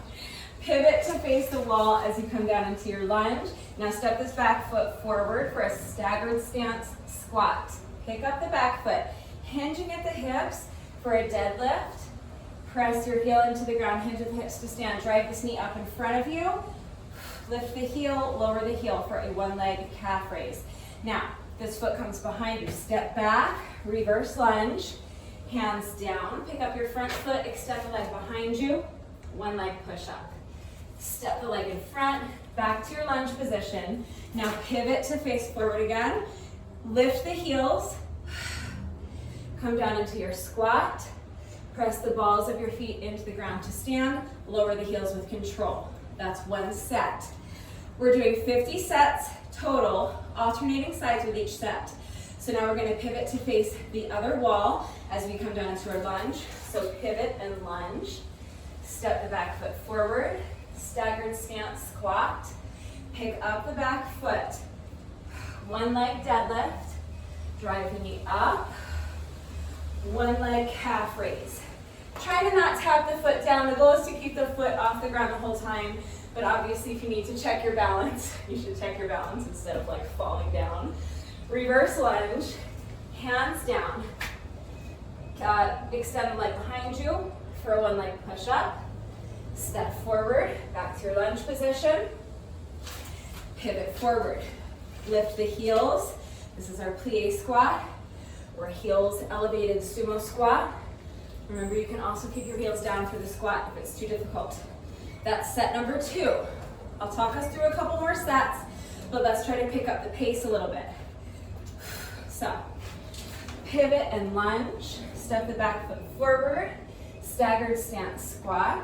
S1: pivot to face the wall as you come down into your lunge. Now step this back foot forward for a staggered stance squat. Pick up the back foot, hinging at the hips for a deadlift. Press your heel into the ground, hinge at the hips to stand. Drive this knee up in front of you. Lift the heel, lower the heel for a one-leg calf raise. Now, this foot comes behind you. Step back, reverse lunge, hands down. Pick up your front foot, extend the leg behind you. One leg push up. Step the leg in front, back to your lunge position. Now pivot to face forward again. Lift the heels. Come down into your squat. Press the balls of your feet into the ground to stand. Lower the heels with control. That's one set. We're doing 50 sets total, alternating sides with each set. So now we're going to pivot to face the other wall as we come down into our lunge. So pivot and lunge. Step the back foot forward. Staggered stance squat. Pick up the back foot. One leg deadlift. Drive the knee up. One leg calf raise. Try to not tap the foot down. The goal is to keep the foot off the ground the whole time, but obviously if you need to check your balance, you should check your balance instead of like falling down. Reverse lunge, hands down. Extend the leg behind you for a one leg push up. Step forward, back to your lunge position. Pivot forward. Lift the heels. This is our plie squat, or heels elevated sumo squat. Remember, you can also keep your heels down for the squat if it's too difficult. That's set number 2. I'll talk us through a couple more sets, but let's try to pick up the pace a little bit. So, pivot and lunge. Step the back foot forward. Staggered stance squat.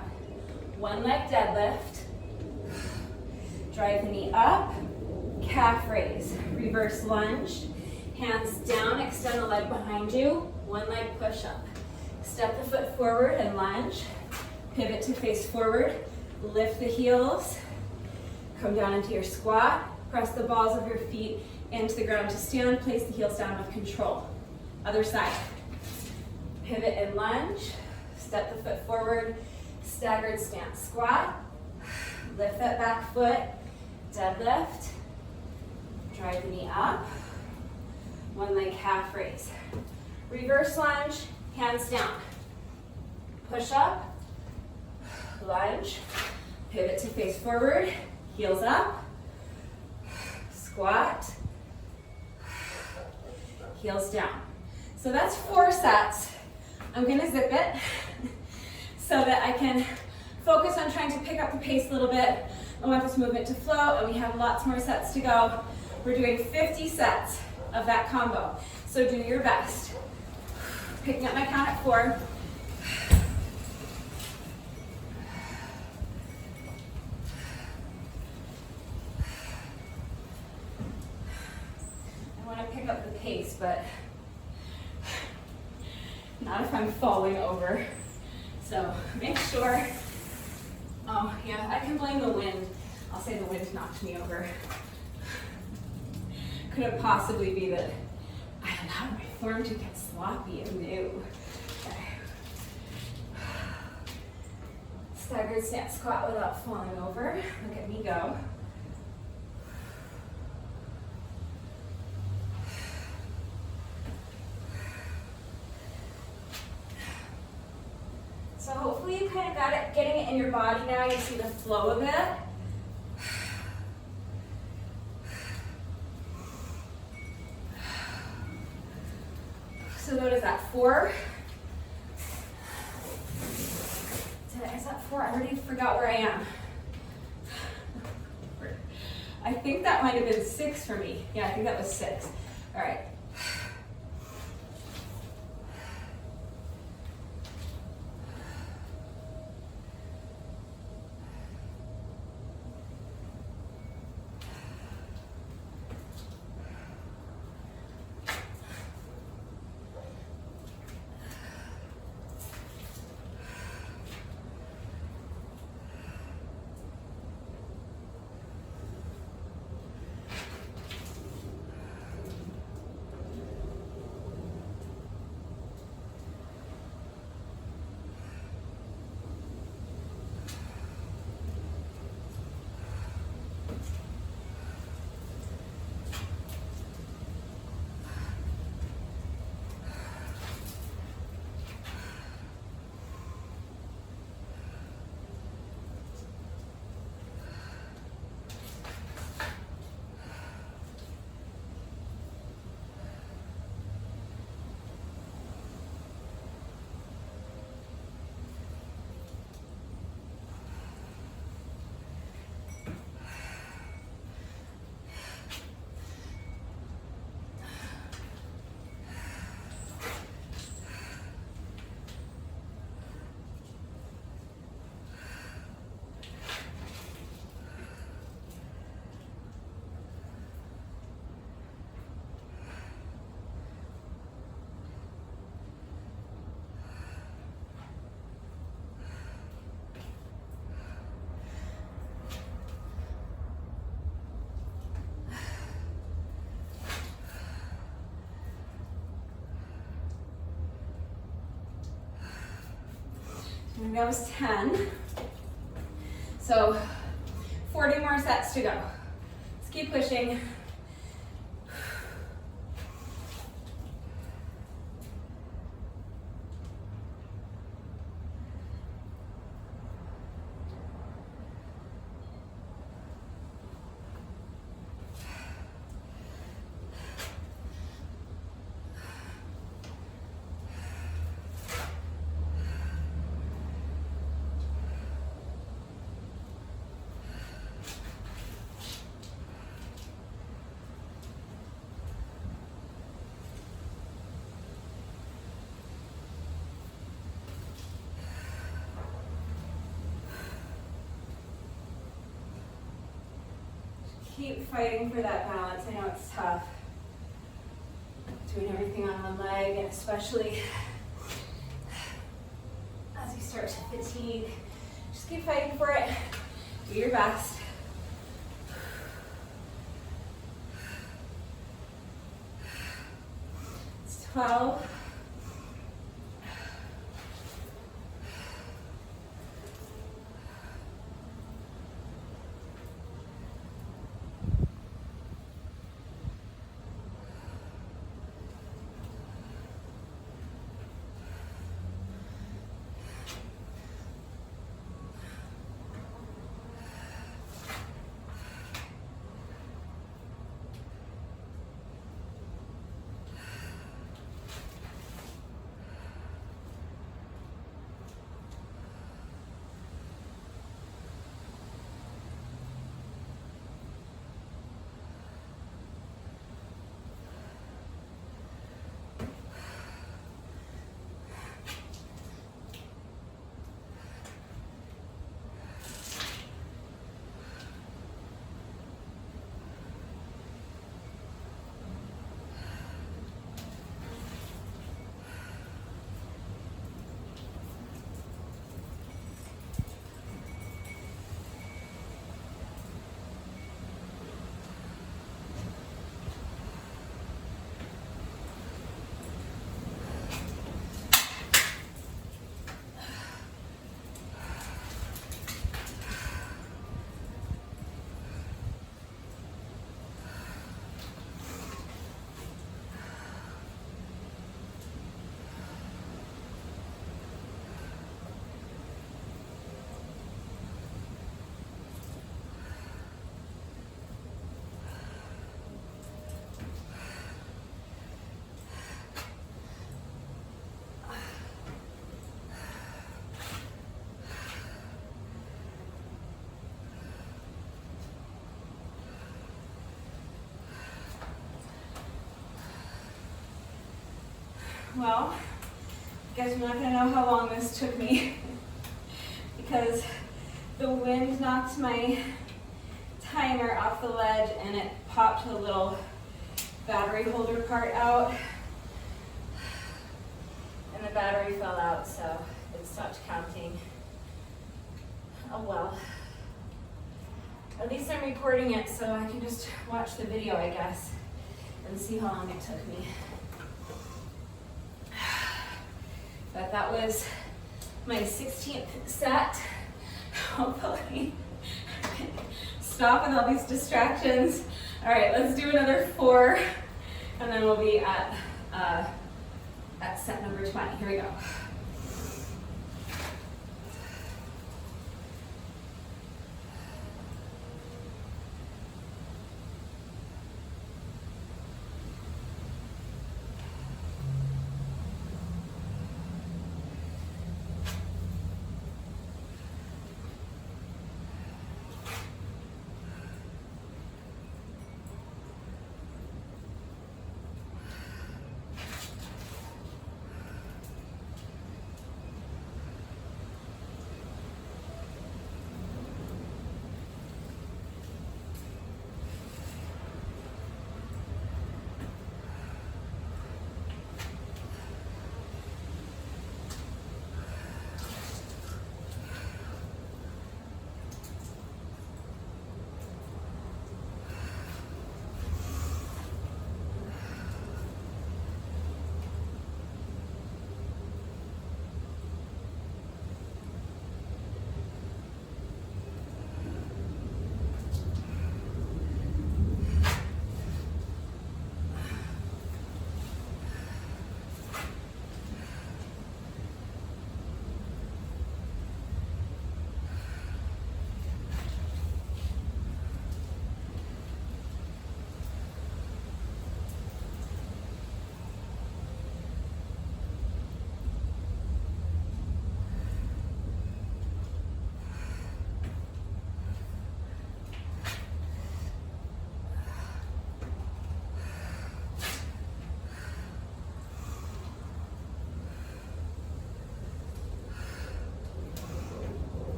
S1: One leg deadlift. Drive the knee up. Calf raise. Reverse lunge. Hands down, extend the leg behind you. One leg push up. Step the foot forward and lunge. Pivot to face forward. Lift the heels. Come down into your squat. Press the balls of your feet into the ground to stand. Place the heels down with control. Other side. Pivot and lunge. Step the foot forward. Staggered stance squat. Lift that back foot. Deadlift. Drive the knee up. One leg calf raise. Reverse lunge, hands down. Push up, lunge, pivot to face forward, heels up, squat, heels down. So that's 4 sets. I'm gonna zip it so that I can focus on trying to pick up the pace a little bit. I want this movement to flow, and we have lots more sets to go. We're doing 50 sets. of that combo. So do your best. Picking up my count at 4. I want to pick up the pace, but not if I'm falling over. So make sure, oh yeah, I can blame the wind. I'll say the wind knocked me over. Could it possibly be that I allowed my form to get sloppy and new? Okay. Staggered stance squat without falling over. Look at me go. So hopefully you kind of got it, getting it in your body now. You see the flow of it. So what is that, 4? Is that 4? I already forgot where I am. I think that might have been 6 for me. Yeah, I think that was 6. All right. And that was 10. So 40 more sets to go. Let's keep pushing. Keep fighting for that balance. I know it's tough. Doing everything on one leg, and especially as you start to fatigue, just keep fighting for it. Do your best. It's 12. Well, I guess you're not gonna know how long this took me because the wind knocked my timer off the ledge and it popped the little battery holder part out. And the battery fell out, so it stopped counting. Oh well. At least I'm recording it so I can just watch the video, I guess, and see how long it took me. But that was my 16th set. Hopefully, stop with all these distractions. All right, let's do another 4, and then we'll be at set number 20. Here we go.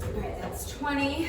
S1: All right, that's 20.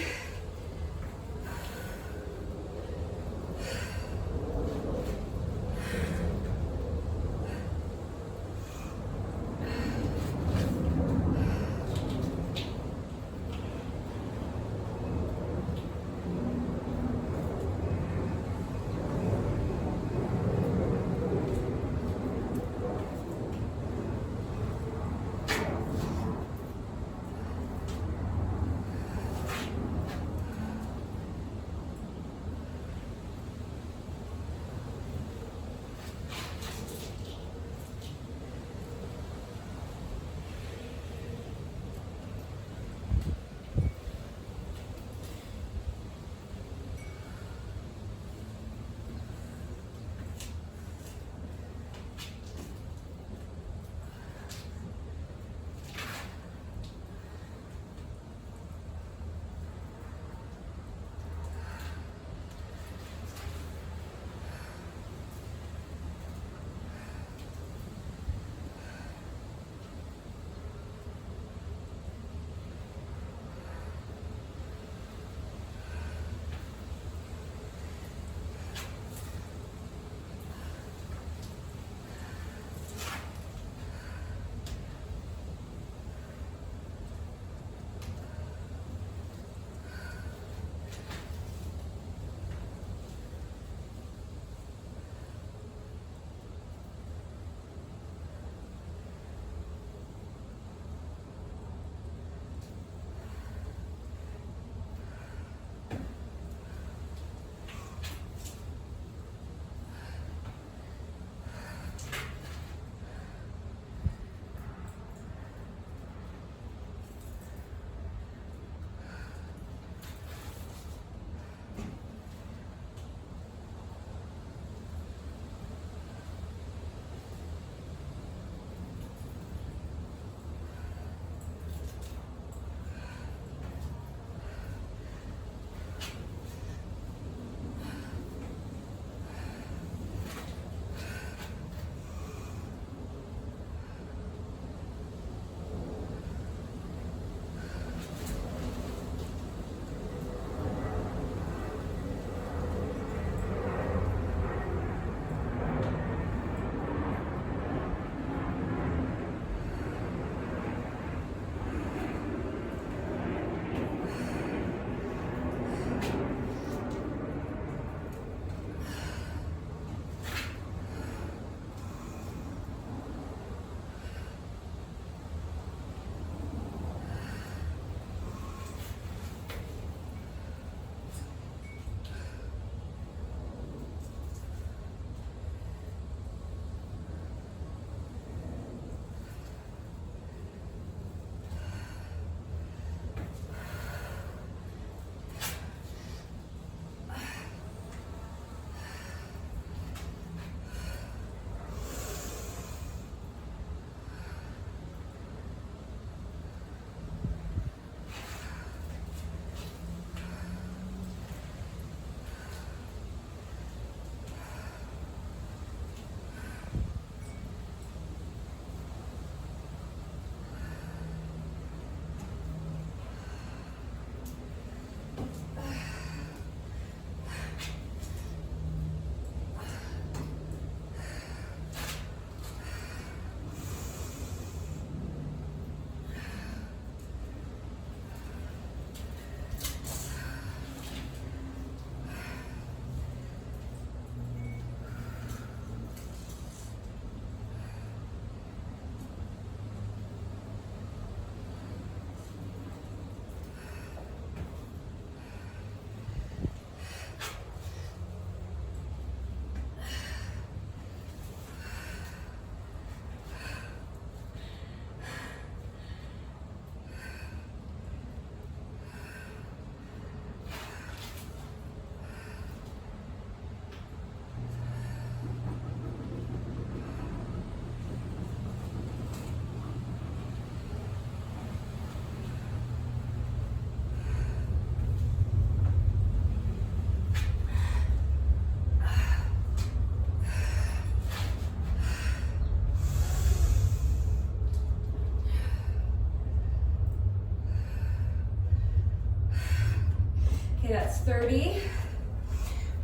S1: 30.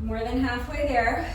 S1: More than halfway there.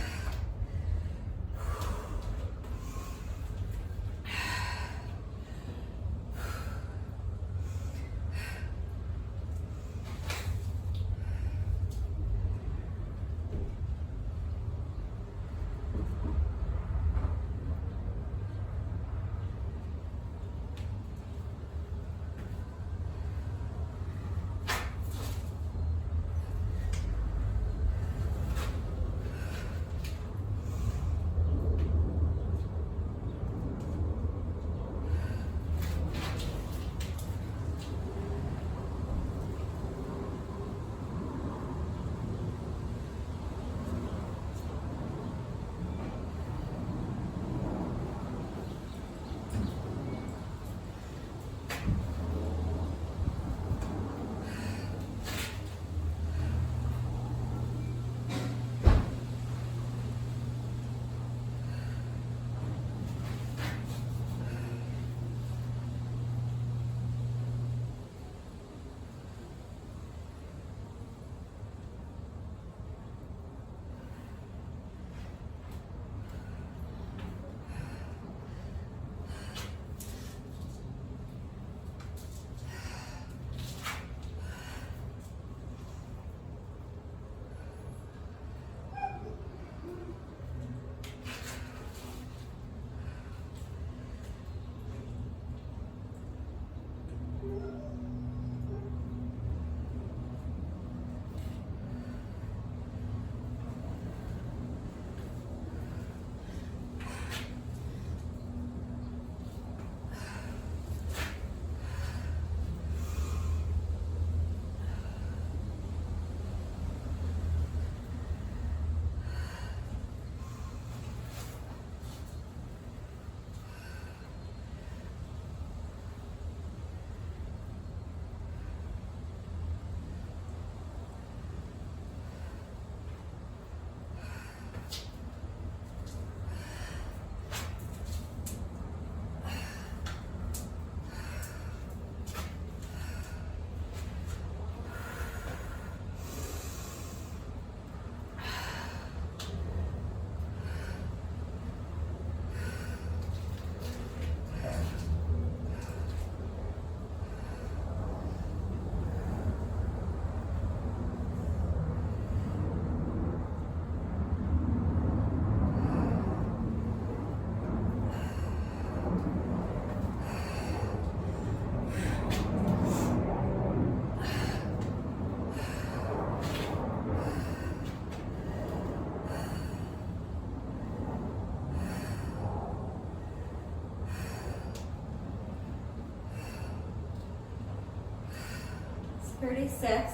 S1: It's 36.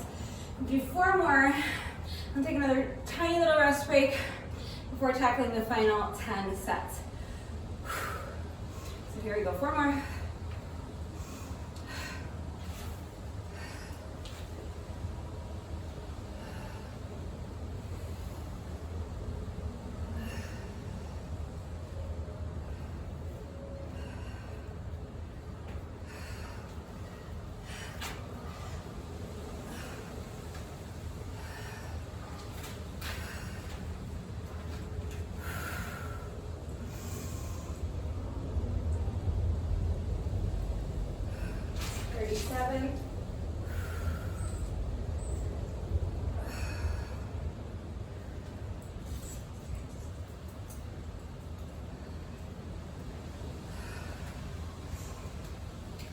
S1: Do 4 more. I'll take another tiny little rest break before tackling the final 10 sets. So here we go, 4 more.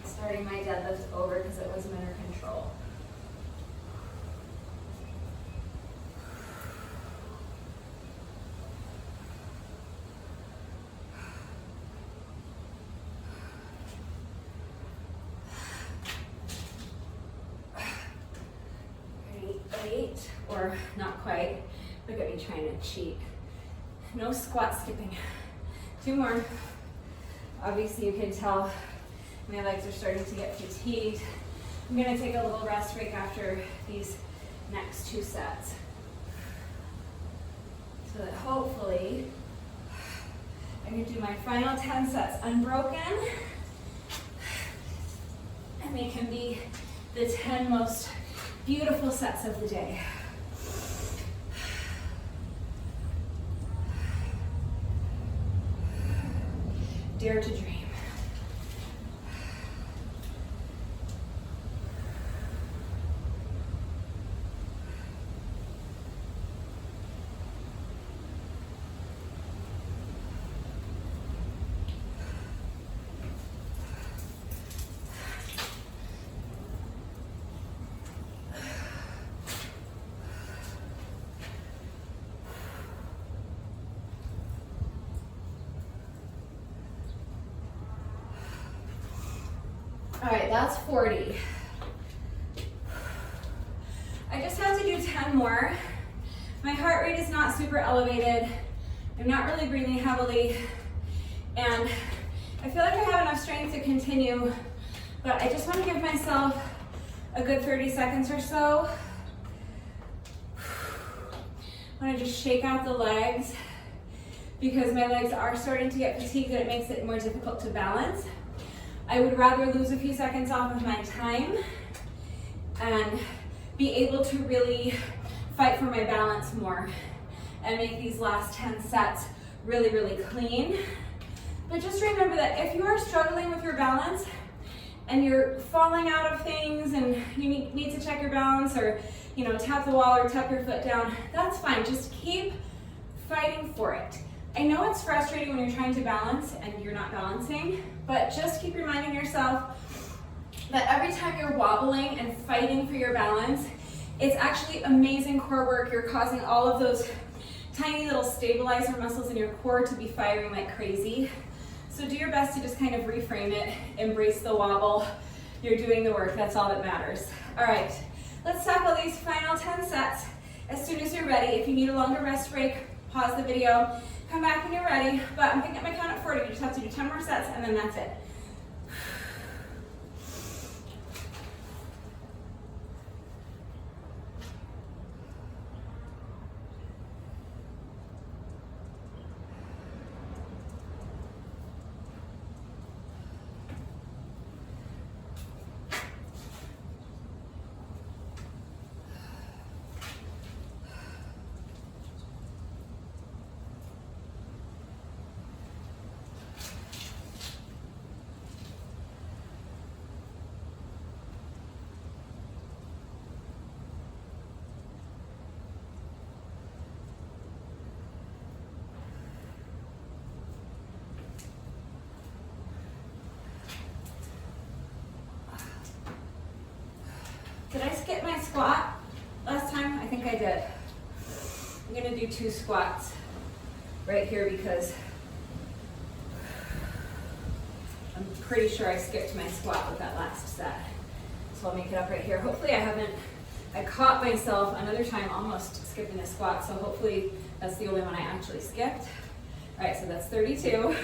S1: Starting my deadlift over because it wasn't under control. Or not quite. Look at me trying to cheat. No squat skipping. 2 more. Obviously you can tell my legs are starting to get fatigued. I'm gonna take a little rest break after these next 2 sets. So that hopefully I can do my final 10 sets unbroken. And they can be the 10 most beautiful sets of the day. dare to dream. All right, that's 40. I just have to do 10 more. My heart rate is not super elevated. I'm not really breathing heavily. And I feel like I have enough strength to continue, but I just want to give myself a good 30 seconds or so. I want to just shake out the legs because my legs are starting to get fatigued and it makes it more difficult to balance. I would rather lose a few seconds off of my time and be able to really fight for my balance more and make these last 10 sets really, really clean. But just remember that if you are struggling with your balance and you're falling out of things and you need to check your balance or tap the wall or tap your foot down, that's fine. Just keep fighting for it. I know it's frustrating when you're trying to balance and you're not balancing, but just keep reminding yourself that every time you're wobbling and fighting for your balance, it's actually amazing core work. You're causing all of those tiny little stabilizer muscles in your core to be firing like crazy. So do your best to just kind of reframe it, embrace the wobble. You're doing the work, that's all that matters. All right, let's tackle these final 10 sets as soon as you're ready. If you need a longer rest break, pause the video. Come back when you're ready, but I'm picking up my count at 40. You just have to do 10 more sets and then that's it. Did I skip my squat last time? I think I did. I'm gonna do 2 squats right here because I'm pretty sure I skipped my squat with that last set. So I'll make it up right here. Hopefully I caught myself another time almost skipping a squat, so hopefully that's the only one I actually skipped. All right, so that's 32.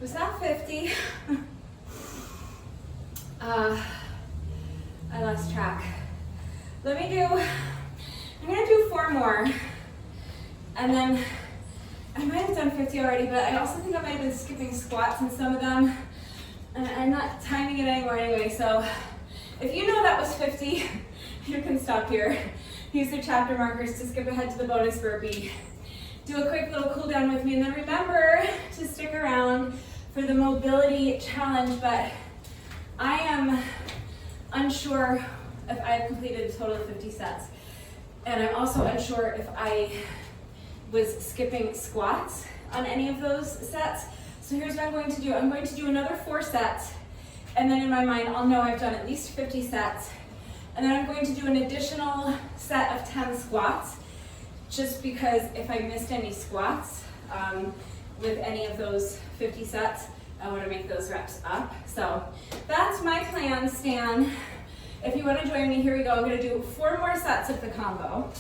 S1: Was that 50? I lost track. I'm gonna do 4 more. And then, I might have done 50 already, but I also think I might have been skipping squats in some of them. And I'm not timing it anymore anyway, so if you know that was 50, you can stop here. Use your chapter markers to skip ahead to the bonus burpee. Do a quick little cool down with me, and then remember to stick around for the mobility challenge, but I am unsure if I've completed a total of 50 sets. And I'm also unsure if I was skipping squats on any of those sets. So here's what I'm going to do. I'm going to do another 4 sets, and then in my mind, I'll know I've done at least 50 sets. And then I'm going to do an additional set of 10 squats, just because if I missed any squats with any of those 50 sets, I want to make those reps up. So that's my plan, Stan. If you want to join me, here we go. I'm going to do 4 more sets of the combo.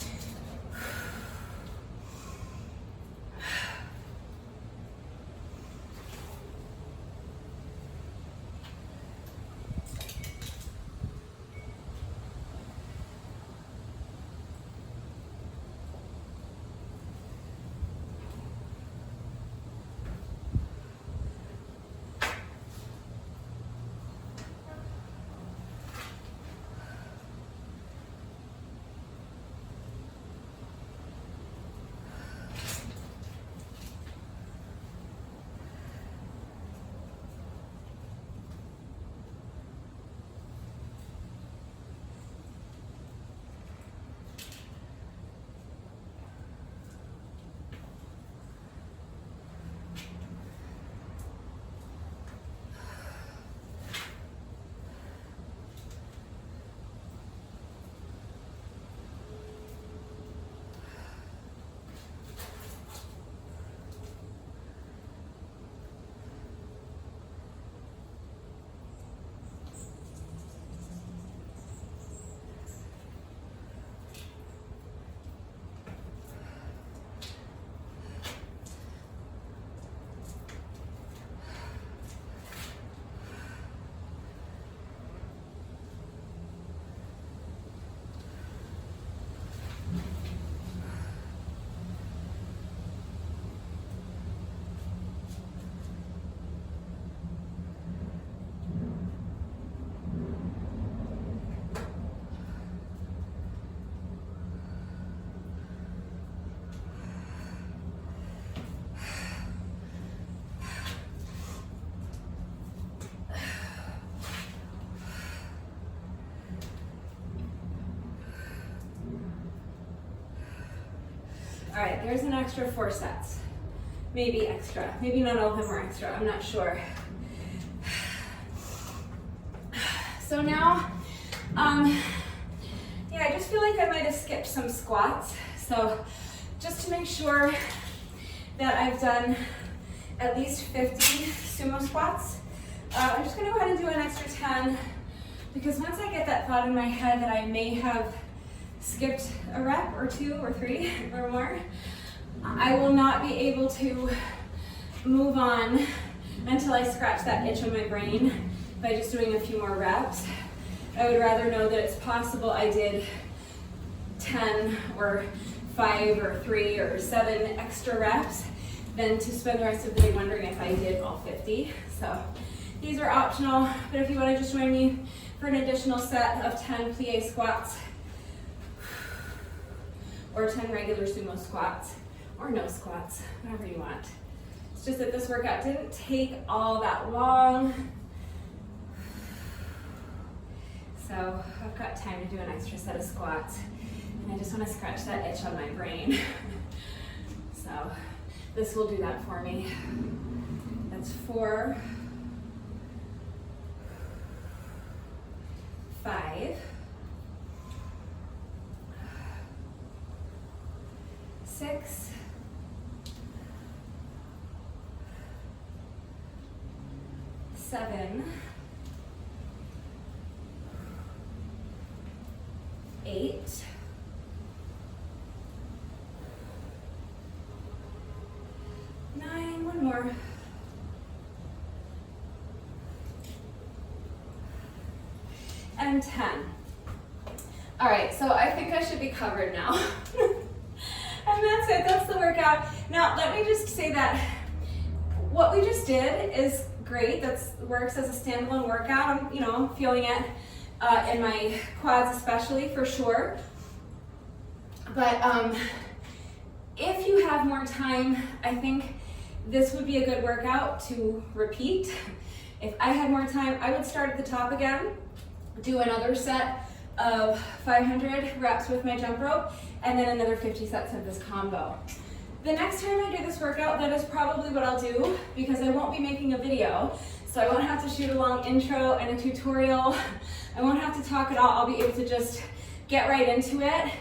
S1: All right, there's an extra 4 sets. Maybe extra. Maybe not all of them were extra. I'm not sure. So now, yeah, I just feel like I might have skipped some squats. So just to make sure that I've done at least 50 sumo squats, I'm just gonna go ahead and do an extra 10, because once I get that thought in my head that I may have skipped a rep or 2 or 3 or more, I will not be able to move on until I scratch that itch on my brain by just doing a few more reps. I would rather know that it's possible I did 10 or 5 or 3 or 7 extra reps than to spend the rest of the day wondering if I did all 50. So these are optional, but if you want to just join me for an additional set of 10 plie squats, or 10 regular sumo squats, or no squats, whatever you want. It's just that this workout didn't take all that long, so I've got time to do an extra set of squats, and I just want to scratch that itch on my brain. So this will do that for me. That's 4, 5, 6, 7, 8, 9, one more, and 10. All right, so I think I should be covered now. And that's it, that's the workout. Now, let me just say that what we just did is great. That works as a standalone workout. I'm feeling it in my quads especially, for sure. But if you have more time, I think this would be a good workout to repeat. If I had more time, I would start at the top again, do another set of 500 reps with my jump rope, and then another 50 sets of this combo. The next time I do this workout, that is probably what I'll do, because I won't be making a video, so I won't have to shoot a long intro and a tutorial. I won't have to talk at all. I'll be able to just get right into it,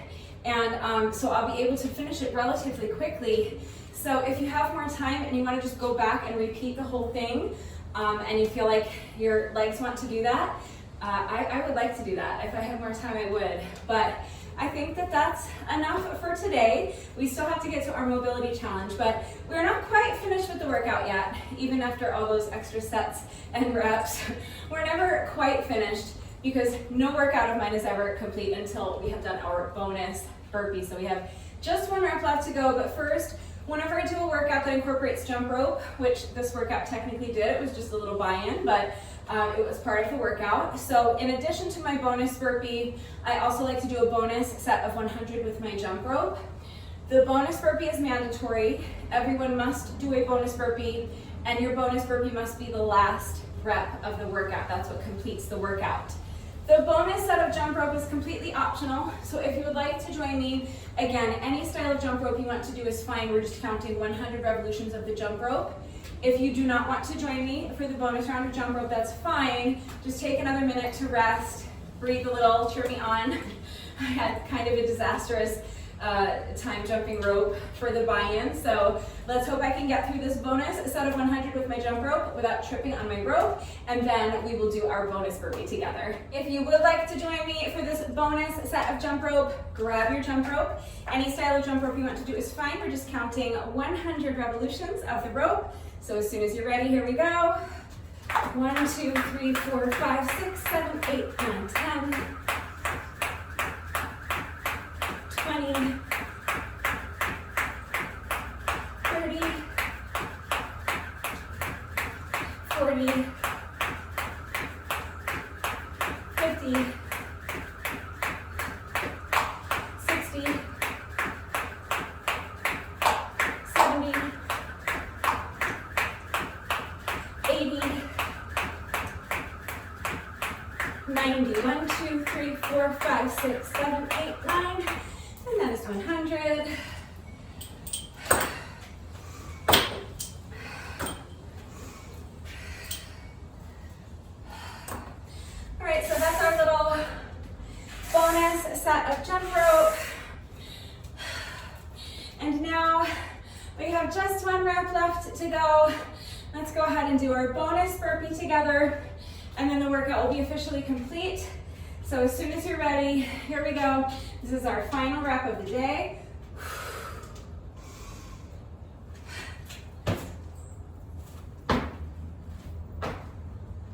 S1: and so I'll be able to finish it relatively quickly. So if you have more time and you want to just go back and repeat the whole thing, and you feel like your legs want to do that, I would like to do that. If I had more time, I would. But I think that that's enough for today. We still have to get to our mobility challenge, but we're not quite finished with the workout yet, even after all those extra sets and reps. We're never quite finished, because no workout of mine is ever complete until we have done our bonus burpee. So we have just one rep left to go, but first, whenever I do a workout that incorporates jump rope, which this workout technically did, it was just a little buy-in, but it was part of the workout. So in addition to my bonus burpee, I also like to do a bonus set of 100 with my jump rope. The bonus burpee is mandatory. Everyone must do a bonus burpee, and your bonus burpee must be the last rep of the workout. That's what completes the workout. The bonus set of jump rope is completely optional, so if you would like to join me, again, any style of jump rope you want to do is fine. We're just counting 100 revolutions of the jump rope. If you do not want to join me for the bonus round of jump rope, that's fine. Just take another minute to rest, breathe a little, cheer me on. I had kind of a disastrous time jumping rope for the buy-in, so let's hope I can get through this bonus set of 100 with my jump rope without tripping on my rope, and then we will do our bonus burpee together. If you would like to join me for this bonus set of jump rope, grab your jump rope. Any style of jump rope you want to do is fine. We're just counting 100 revolutions of the rope. So as soon as you're ready, here we go. 1, 2, 3, 4, 5, 6, 7, 8, 9, 10, 20, 30, 40, 50, 60, 70, 80, 90, 1, 2, 3, 4, 5, 6, 7, 8, 9, and that is 100. All right, so that's our little bonus set of jump rope. And now we have just one rep left to go. Let's go ahead and do our bonus burpee together, and then the workout will be officially complete. So as soon as you're ready, here we go. This is our final rep of the day.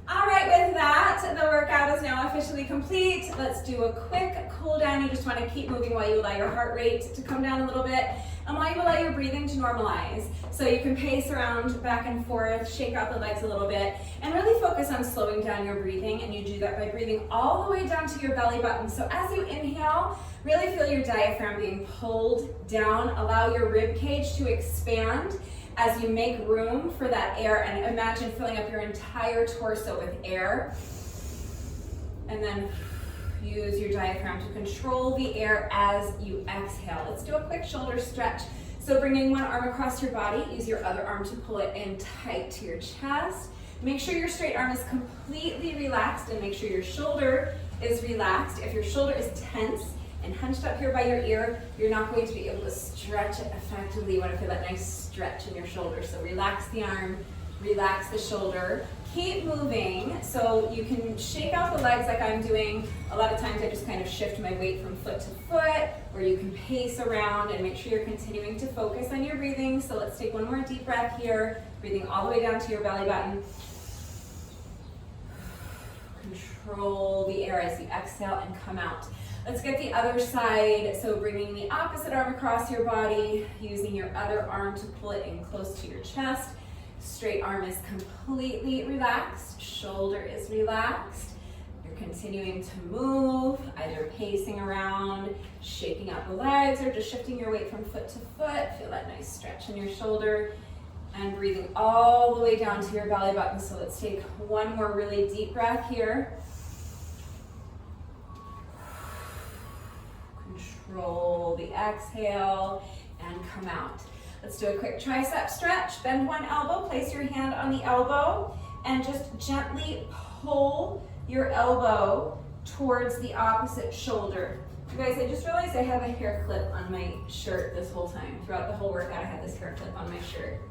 S1: All right, with that, the workout is now officially complete. Let's do a quick cool down. You just want to keep moving while you allow your heart rate to come down a little bit, and while you allow your breathing to normalize. So you can pace around back and forth, shake out the legs a little bit, and really focus on slowing down your breathing. And you do that by breathing all the way down to your belly button. So as you inhale, really feel your diaphragm being pulled down. Allow your rib cage to expand as you make room for that air, and imagine filling up your entire torso with air. And then use your diaphragm to control the air as you exhale. Let's do a quick shoulder stretch. So bringing one arm across your body, use your other arm to pull it in tight to your chest. Make sure your straight arm is completely relaxed, and make sure your shoulder is relaxed. If your shoulder is tense and hunched up here by your ear, you're not going to be able to stretch it effectively. You want to feel that nice stretch in your shoulder. So relax the arm, relax the shoulder. Keep moving, so you can shake out the legs like I'm doing. A lot of times I just kind of shift my weight from foot to foot, or you can pace around and make sure you're continuing to focus on your breathing. So let's take one more deep breath here, breathing all the way down to your belly button. Control the air as you exhale and come out. Let's get the other side. So bringing the opposite arm across your body, using your other arm to pull it in close to your chest. Straight arm is completely relaxed, shoulder is relaxed. You're continuing to move, either pacing around, shaking out the legs, or just shifting your weight from foot to foot. Feel that nice stretch in your shoulder. And breathing all the way down to your belly button. So let's take one more really deep breath here. Control the exhale and come out. Let's do a quick tricep stretch. Bend one elbow, place your hand on the elbow, and just gently pull your elbow towards the opposite shoulder. You guys, I just realized I have a hair clip on my shirt this whole time. Throughout the whole workout, I had this hair clip on my shirt.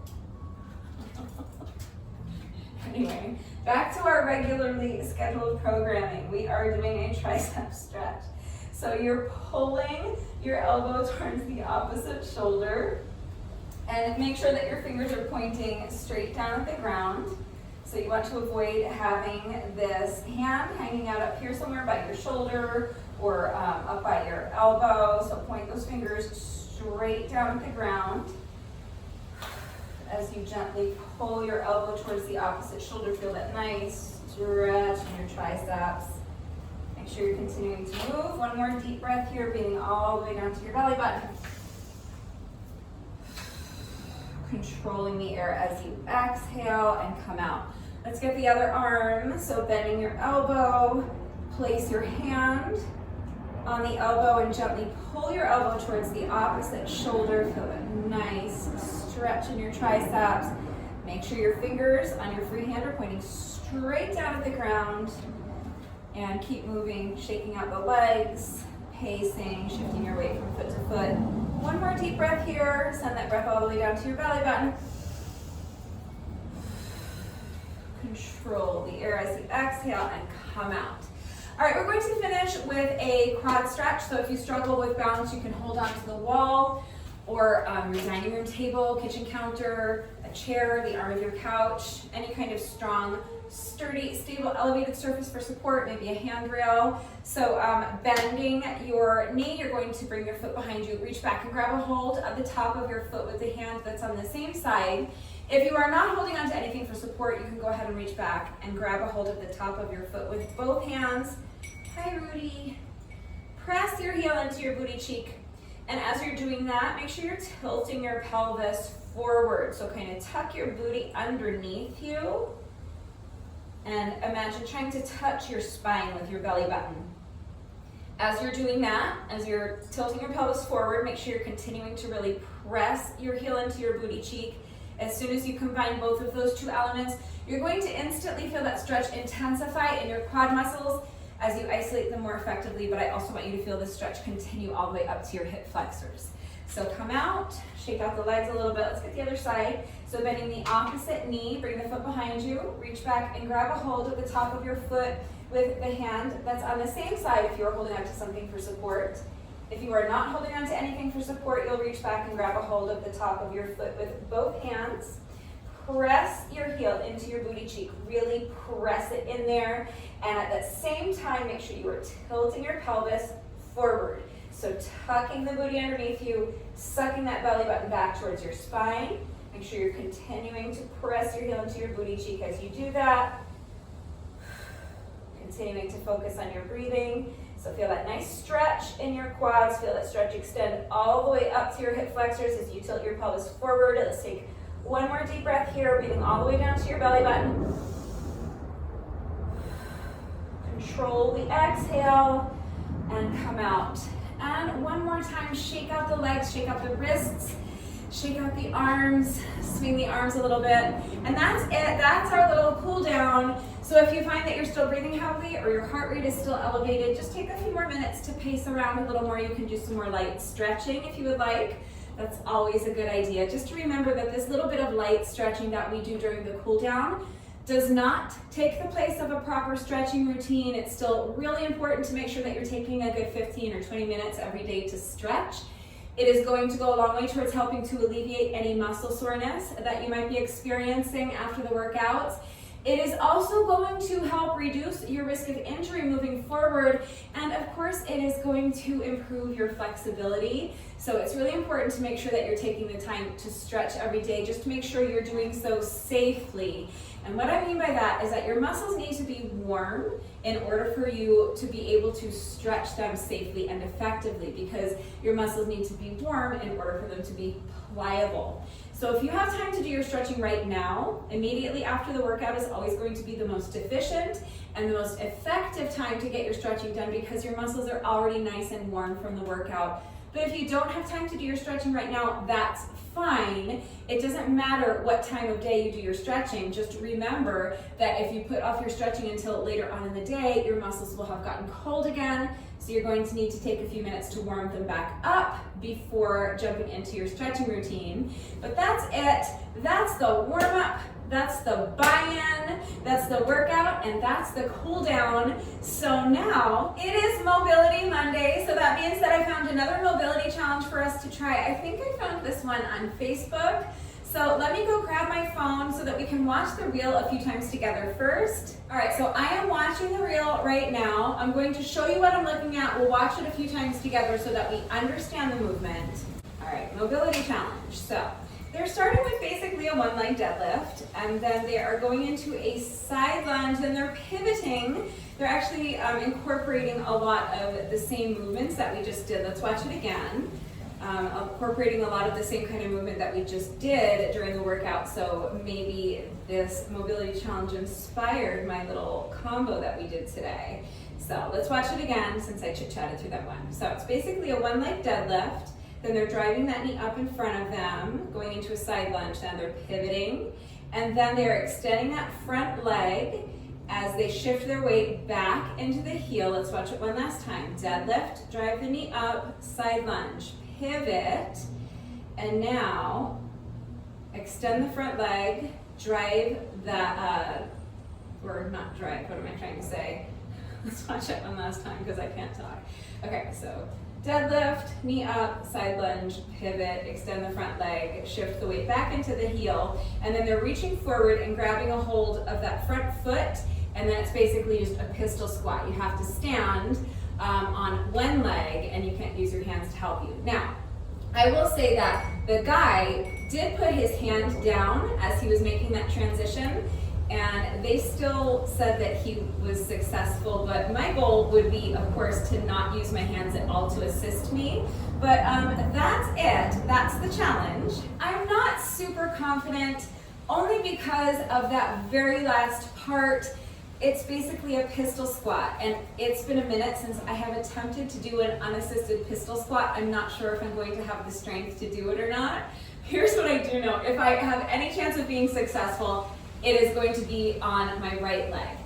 S1: Anyway, back to our regularly scheduled programming. We are doing a tricep stretch. So you're pulling your elbow towards the opposite shoulder, and make sure that your fingers are pointing straight down at the ground. So you want to avoid having this hand hanging out up here somewhere by your shoulder or up by your elbow. So point those fingers straight down at the ground. As you gently pull your elbow towards the opposite shoulder, feel that nice stretch in your triceps. Make sure you're continuing to move. One more deep breath here, breathing all the way down to your belly button. Controlling the air as you exhale and come out. Let's get the other arm. So bending your elbow, place your hand on the elbow and gently pull your elbow towards the opposite shoulder. Feel that nice stretch in your triceps. Make sure your fingers on your free hand are pointing straight down at the ground. And keep moving, shaking out the legs, pacing, shifting your weight from foot to foot. One more deep breath here. Send that breath all the way down to your belly button. Control the air as you exhale and come out. All right, we're going to finish with a quad stretch. So if you struggle with balance, you can hold on to the wall or your dining room table, kitchen counter, a chair, the arm of your couch, any kind of strong, sturdy, stable, elevated surface for support, maybe a handrail. So bending your knee, you're going to bring your foot behind you, reach back and grab a hold of the top of your foot with the hand that's on the same side. If you are not holding on to anything for support, you can go ahead and reach back and grab a hold of the top of your foot with both hands. Hi, Rudy. Press your heel into your booty cheek. And as you're doing that, make sure you're tilting your pelvis forward. So kind of tuck your booty underneath you. And imagine trying to touch your spine with your belly button. As you're doing that, as you're tilting your pelvis forward, make sure you're continuing to really press your heel into your booty cheek. As soon as you combine both of those two elements, you're going to instantly feel that stretch intensify in your quad muscles as you isolate them more effectively, but I also want you to feel the stretch continue all the way up to your hip flexors. So come out, shake out the legs a little bit. Let's get the other side. So bending the opposite knee, bring the foot behind you, reach back and grab a hold of the top of your foot with the hand that's on the same side if you're holding on to something for support. If you are not holding on to anything for support, you'll reach back and grab a hold of the top of your foot with both hands. Press your heel into your booty cheek. Really press it in there. And at the same time, make sure you are tilting your pelvis forward. So tucking the booty underneath you, sucking that belly button back towards your spine. Make sure you're continuing to press your heel into your booty cheek as you do that. Continuing to focus on your breathing. So feel that nice stretch in your quads. Feel that stretch extend all the way up to your hip flexors as you tilt your pelvis forward. Let's take one more deep breath here, breathing all the way down to your belly button. Control the exhale and come out. And one more time, shake out the legs, shake out the wrists, shake out the arms, swing the arms a little bit. And that's it. That's our little cool down. So if you find that you're still breathing heavily or your heart rate is still elevated, just take a few more minutes to pace around a little more. You can do some more light stretching if you would like. That's always a good idea. Just to remember that this little bit of light stretching that we do during the cool down does not take the place of a proper stretching routine. It's still really important to make sure that you're taking a good 15 or 20 minutes every day to stretch. It is going to go a long way towards helping to alleviate any muscle soreness that you might be experiencing after the workouts. It is also going to help reduce your risk of injury moving forward, and of course it is going to improve your flexibility. So it's really important to make sure that you're taking the time to stretch every day, just to make sure you're doing so safely. And what I mean by that is that your muscles need to be warm in order for you to be able to stretch them safely and effectively, because your muscles need to be warm in order for them to be pliable. So if you have time to do your stretching right now, immediately after the workout is always going to be the most efficient and the most effective time to get your stretching done, because your muscles are already nice and warm from the workout. But if you don't have time to do your stretching right now, that's fine. It doesn't matter what time of day you do your stretching. Just remember that if you put off your stretching until later on in the day, your muscles will have gotten cold again. So you're going to need to take a few minutes to warm them back up before jumping into your stretching routine. But that's it. That's the warm up. That's the buy-in, that's the workout, and that's the cool down. So now it is Mobility Monday, so that means that I found another mobility challenge for us to try. I think I found this one on Facebook. So let me go grab my phone so that we can watch the reel a few times together first. All right, so I am watching the reel right now. I'm going to show you what I'm looking at. We'll watch it a few times together so that we understand the movement. All right, mobility challenge. So they're starting with basically a one-leg deadlift, and then they are going into a side lunge, and they're pivoting. They're actually incorporating a lot of the same movements that we just did. Let's watch it again. Incorporating a lot of the same kind of movement that we just did during the workout, so maybe this mobility challenge inspired my little combo that we did today. So let's watch it again since I chit-chatted through that one. So it's basically a one-leg deadlift. Then they're driving that knee up in front of them, going into a side lunge. Then they're pivoting, and then they're extending that front leg as they shift their weight back into the heel. Let's watch it one last time. Deadlift, drive the knee up, side lunge, pivot, and now extend the front leg, drive that, or not drive, what am I trying to say? Let's watch it one last time because I can't talk. Okay, so deadlift, knee up, side lunge, pivot, extend the front leg, shift the weight back into the heel, and then they're reaching forward and grabbing a hold of that front foot, and then it's basically just a pistol squat. You have to stand on one leg, and you can't use your hands to help you. Now, I will say that the guy did put his hand down as he was making that transition, and they still said that he was successful, but my goal would be, of course, to not use my hands at all to assist me. But that's it. That's the challenge. I'm not super confident, only because of that very last part. It's basically a pistol squat, and it's been a minute since I have attempted to do an unassisted pistol squat. I'm not sure if I'm going to have the strength to do it or not. Here's what I do know. If I have any chance of being successful, it is going to be on my right leg.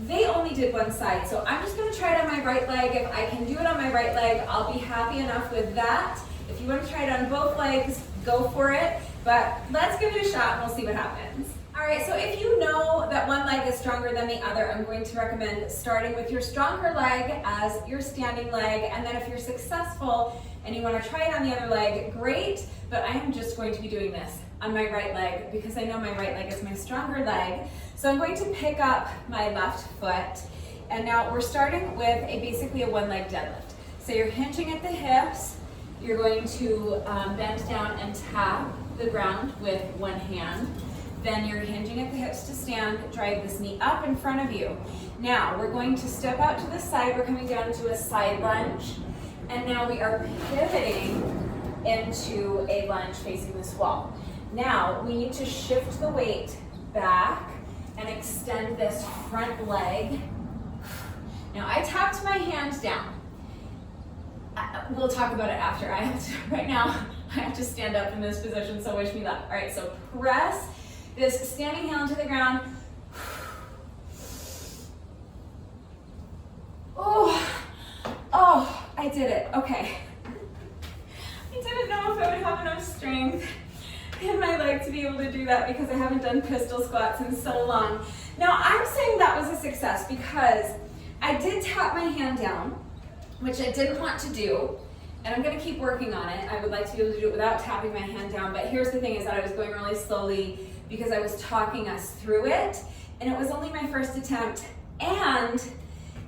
S1: They only did one side, so I'm just going to try it on my right leg. If I can do it on my right leg, I'll be happy enough with that. If you want to try it on both legs, go for it. But let's give it a shot and we'll see what happens. All right, so if you know that one leg is stronger than the other, I'm going to recommend starting with your stronger leg as your standing leg, and then if you're successful and you want to try it on the other leg, great, but I am just going to be doing this on my right leg because I know my right leg is my stronger leg. So I'm going to pick up my left foot, and now we're starting with basically a one-leg deadlift. So you're hinging at the hips, you're going to bend down and tap the ground with one hand. Then you're hinging at the hips to stand, drive this knee up in front of you. Now we're going to step out to the side, we're coming down to a side lunge, and now we are pivoting into a lunge facing this wall. Now we need to shift the weight back and extend this front leg. Now I tapped my hands down. We'll talk about it after. Right now, I have to stand up in this position, so wish me luck. All right, so press this standing heel into the ground. Oh, I did it. Okay. I didn't know if I would have enough strength in my leg to be able to do that because I haven't done pistol squats in so long. Now, I'm saying that was a success because I did tap my hand down, which I didn't want to do, and I'm going to keep working on it. I would like to be able to do it without tapping my hand down, but here's the thing is that I was going really slowly because I was talking us through it, and it was only my first attempt. And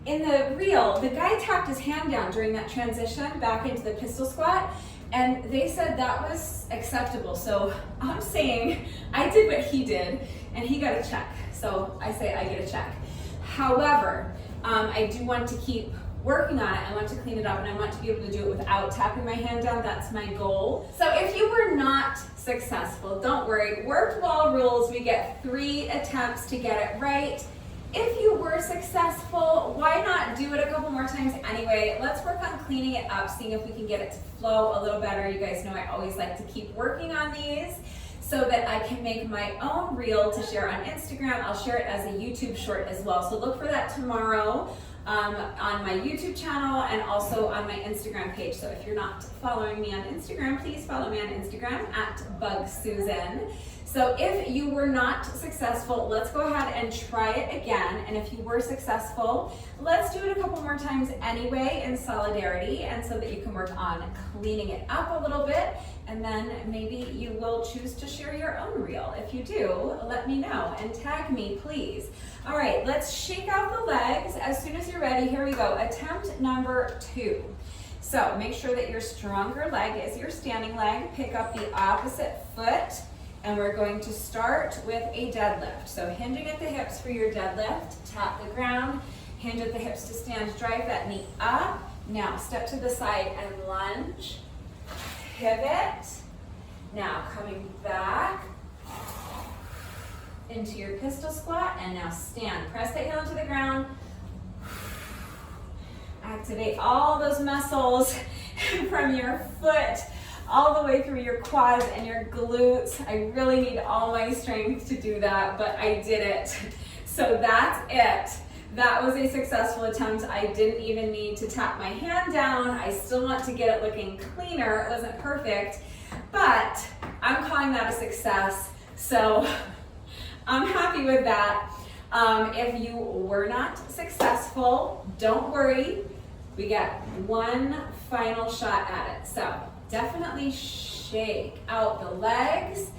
S1: in the reel, the guy tapped his hand down during that transition back into the pistol squat, and they said that was acceptable. So I'm saying I did what he did, and he got a check. So I say I get a check. However, I do want to keep working on it. I want to clean it up, and I want to be able to do it without tapping my hand down. That's my goal. So if you were not successful, don't worry. Worked wall rules, we get 3 attempts to get it right. If you were successful, why not do it a couple more times anyway? Let's work on cleaning it up, seeing if we can get it to flow a little better. You guys know I always like to keep working on these so that I can make my own reel to share on Instagram. I'll share it as a YouTube short as well. So look for that tomorrow on my YouTube channel and also on my Instagram page. So if you're not following me on Instagram, please follow me on Instagram at BugSusan. So if you were not successful, let's go ahead and try it again. And if you were successful, let's do it a couple more times anyway in solidarity, and so that you can work on cleaning it up a little bit. And then maybe you will choose to share your own reel. If you do, let me know and tag me, please. All right, let's shake out the legs. As soon as you're ready, here we go. Attempt number 2. So make sure that your stronger leg is your standing leg. Pick up the opposite foot, and we're going to start with a deadlift. So hinging at the hips for your deadlift, tap the ground, hinge at the hips to stand, drive that knee up. Now step to the side and lunge. Pivot. Now coming back into your pistol squat, and now stand. Press the heel into the ground. Activate all those muscles from your foot all the way through your quads and your glutes. I really need all my strength to do that, but I did it. So that's it. That was a successful attempt. I didn't even need to tap my hand down. I still want to get it looking cleaner. It wasn't perfect, but I'm calling that a success. So I'm happy with that. If you were not successful, don't worry. We got one final shot at it. So definitely shake out the legs.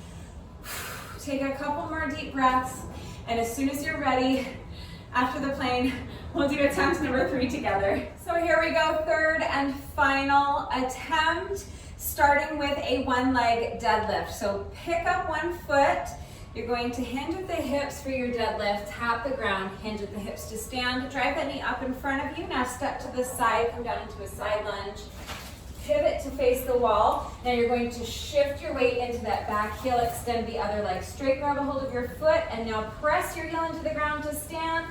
S1: Take a couple more deep breaths. And as soon as you're ready, after the plane, we'll do attempt number 3 together. So here we go, third and final attempt, starting with a one-leg deadlift. So pick up one foot. You're going to hinge at the hips for your deadlift, tap the ground, hinge at the hips to stand, drive that knee up in front of you. Now step to the side, come down into a side lunge, pivot to face the wall. Now you're going to shift your weight into that back heel, extend the other leg straight, grab a hold of your foot, and now press your heel into the ground to stand.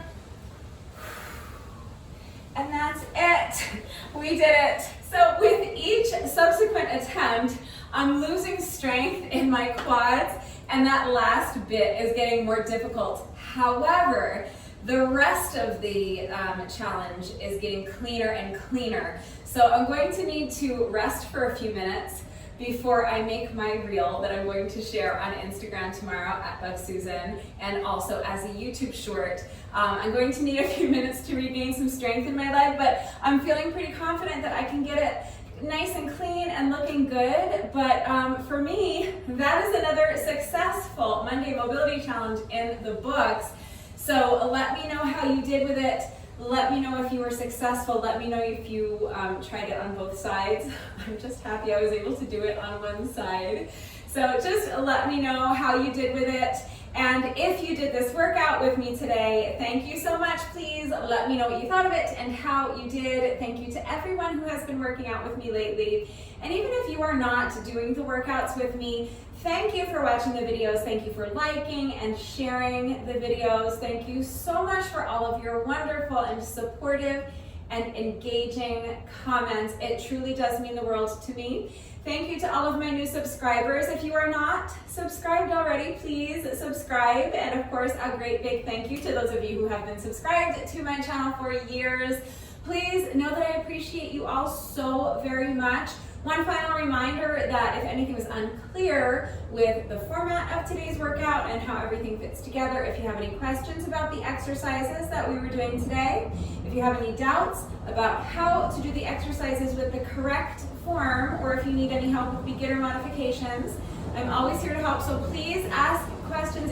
S1: And that's it. We did it. So with each subsequent attempt, I'm losing strength in my quads, and that last bit is getting more difficult. However, the rest of the challenge is getting cleaner and cleaner. So I'm going to need to rest for a few minutes before I make my reel that I'm going to share on Instagram tomorrow at BugSusan, and also as a YouTube short. I'm going to need a few minutes to regain some strength in my leg, but I'm feeling pretty confident that I can get it nice and clean and looking good. But for me, that is another successful Monday Mobility Challenge in the books. So let me know how you did with it. Let me know if you were successful. Let me know if you tried it on both sides. I'm just happy I was able to do it on one side. So just let me know how you did with it. And if you did this workout with me today, thank you so much. Please let me know what you thought of it and how you did. Thank you to everyone who has been working out with me lately. And even if you are not doing the workouts with me, thank you for watching the videos. Thank you for liking and sharing the videos. Thank you so much for all of your wonderful and supportive and engaging comments. It truly does mean the world to me. Thank you to all of my new subscribers. If you are not subscribed already, please subscribe. And of course, a great big thank you to those of you who have been subscribed to my channel for years. Please know that I appreciate you all so very much. One final reminder that if anything was unclear with the format of today's workout and how everything fits together, if you have any questions about the exercises that we were doing today, if you have any doubts about how to do the exercises with the correct form, or if you need any help with beginner modifications, I'm always here to help. So please ask questions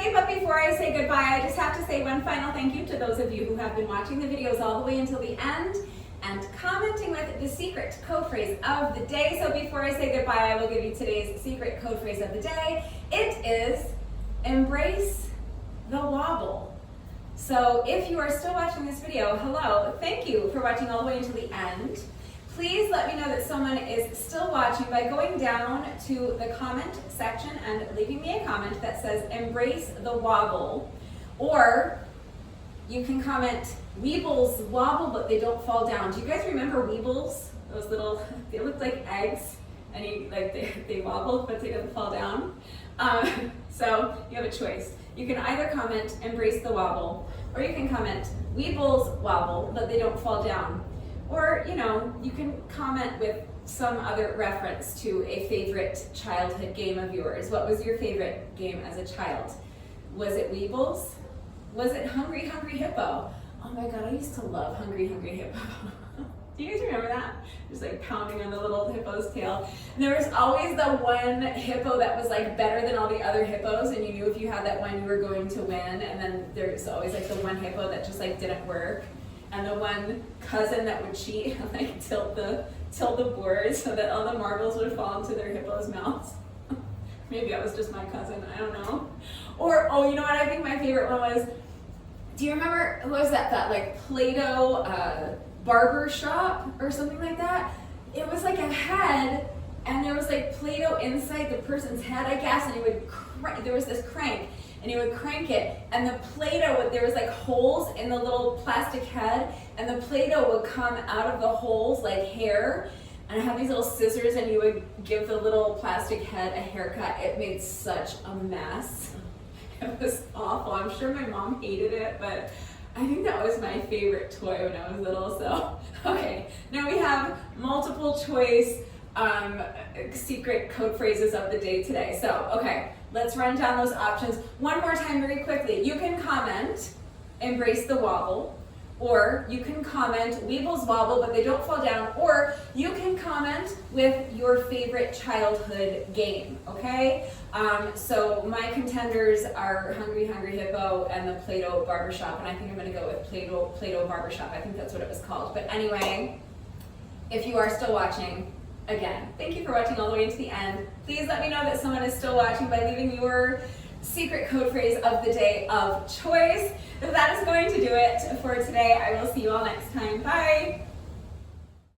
S1: today, but before I say goodbye, I just have to say one final thank you to those of you who have been watching the videos all the way until the end and commenting with the secret code phrase of the day. So before I say goodbye, I will give you today's secret code phrase of the day. It is embrace the wobble. So if you are still watching this video, hello, thank you for watching all the way until the end. Please let me know that someone is still watching by going down to the comment section and leaving me a comment that says embrace the wobble. Or you can comment Weebles wobble but they don't fall down. Do you guys remember Weebles? Those little, they look like eggs and they wobble but they don't fall down. So you have a choice. You can either comment embrace the wobble, or you can comment Weebles wobble but they don't fall down. Or, you know, you can comment with some other reference to a favorite childhood game of yours. What was your favorite game as a child? Was it Weebles? Was it Hungry Hungry Hippo? Oh my God, I used to love Hungry Hungry Hippo. Do you guys remember that? Just like pounding on the little hippo's tail. And there was always the one hippo that was like better than all the other hippos, and you knew if you had that one you were going to win. And then there's always like the one hippo that just like didn't work. And the one cousin that would cheat and like tilt the board so that all the marbles would fall into their hippo's mouths. Maybe that was just my cousin, I don't know. Or, oh, you know what, I think my favorite one was, do you remember, what was that like Play-Doh barber shop or something like that? It was like a head and there was like Play-Doh inside the person's head, I guess, and it would there was this crank. And you would crank it, and the Play-Doh, there was like holes in the little plastic head, and the Play-Doh would come out of the holes like hair, and have these little scissors, and you would give the little plastic head a haircut. It made such a mess. It was awful. I'm sure my mom hated it, but I think that was my favorite toy when I was little. So, okay, now we have multiple choice secret code phrases of the day today. So, okay, let's run down those options one more time very quickly. You can comment, embrace the wobble, or you can comment, Weebles wobble but they don't fall down, or you can comment with your favorite childhood game, okay? So my contenders are Hungry Hungry Hippo and the Play-Doh Barbershop, and I think I'm gonna go with Play-Doh Barbershop. I think that's what it was called. But anyway, if you are still watching, again, thank you for watching all the way to the end. Please let me know that someone is still watching by leaving your secret code phrase of the day of choice. That is going to do it for today. I will see you all next time. Bye.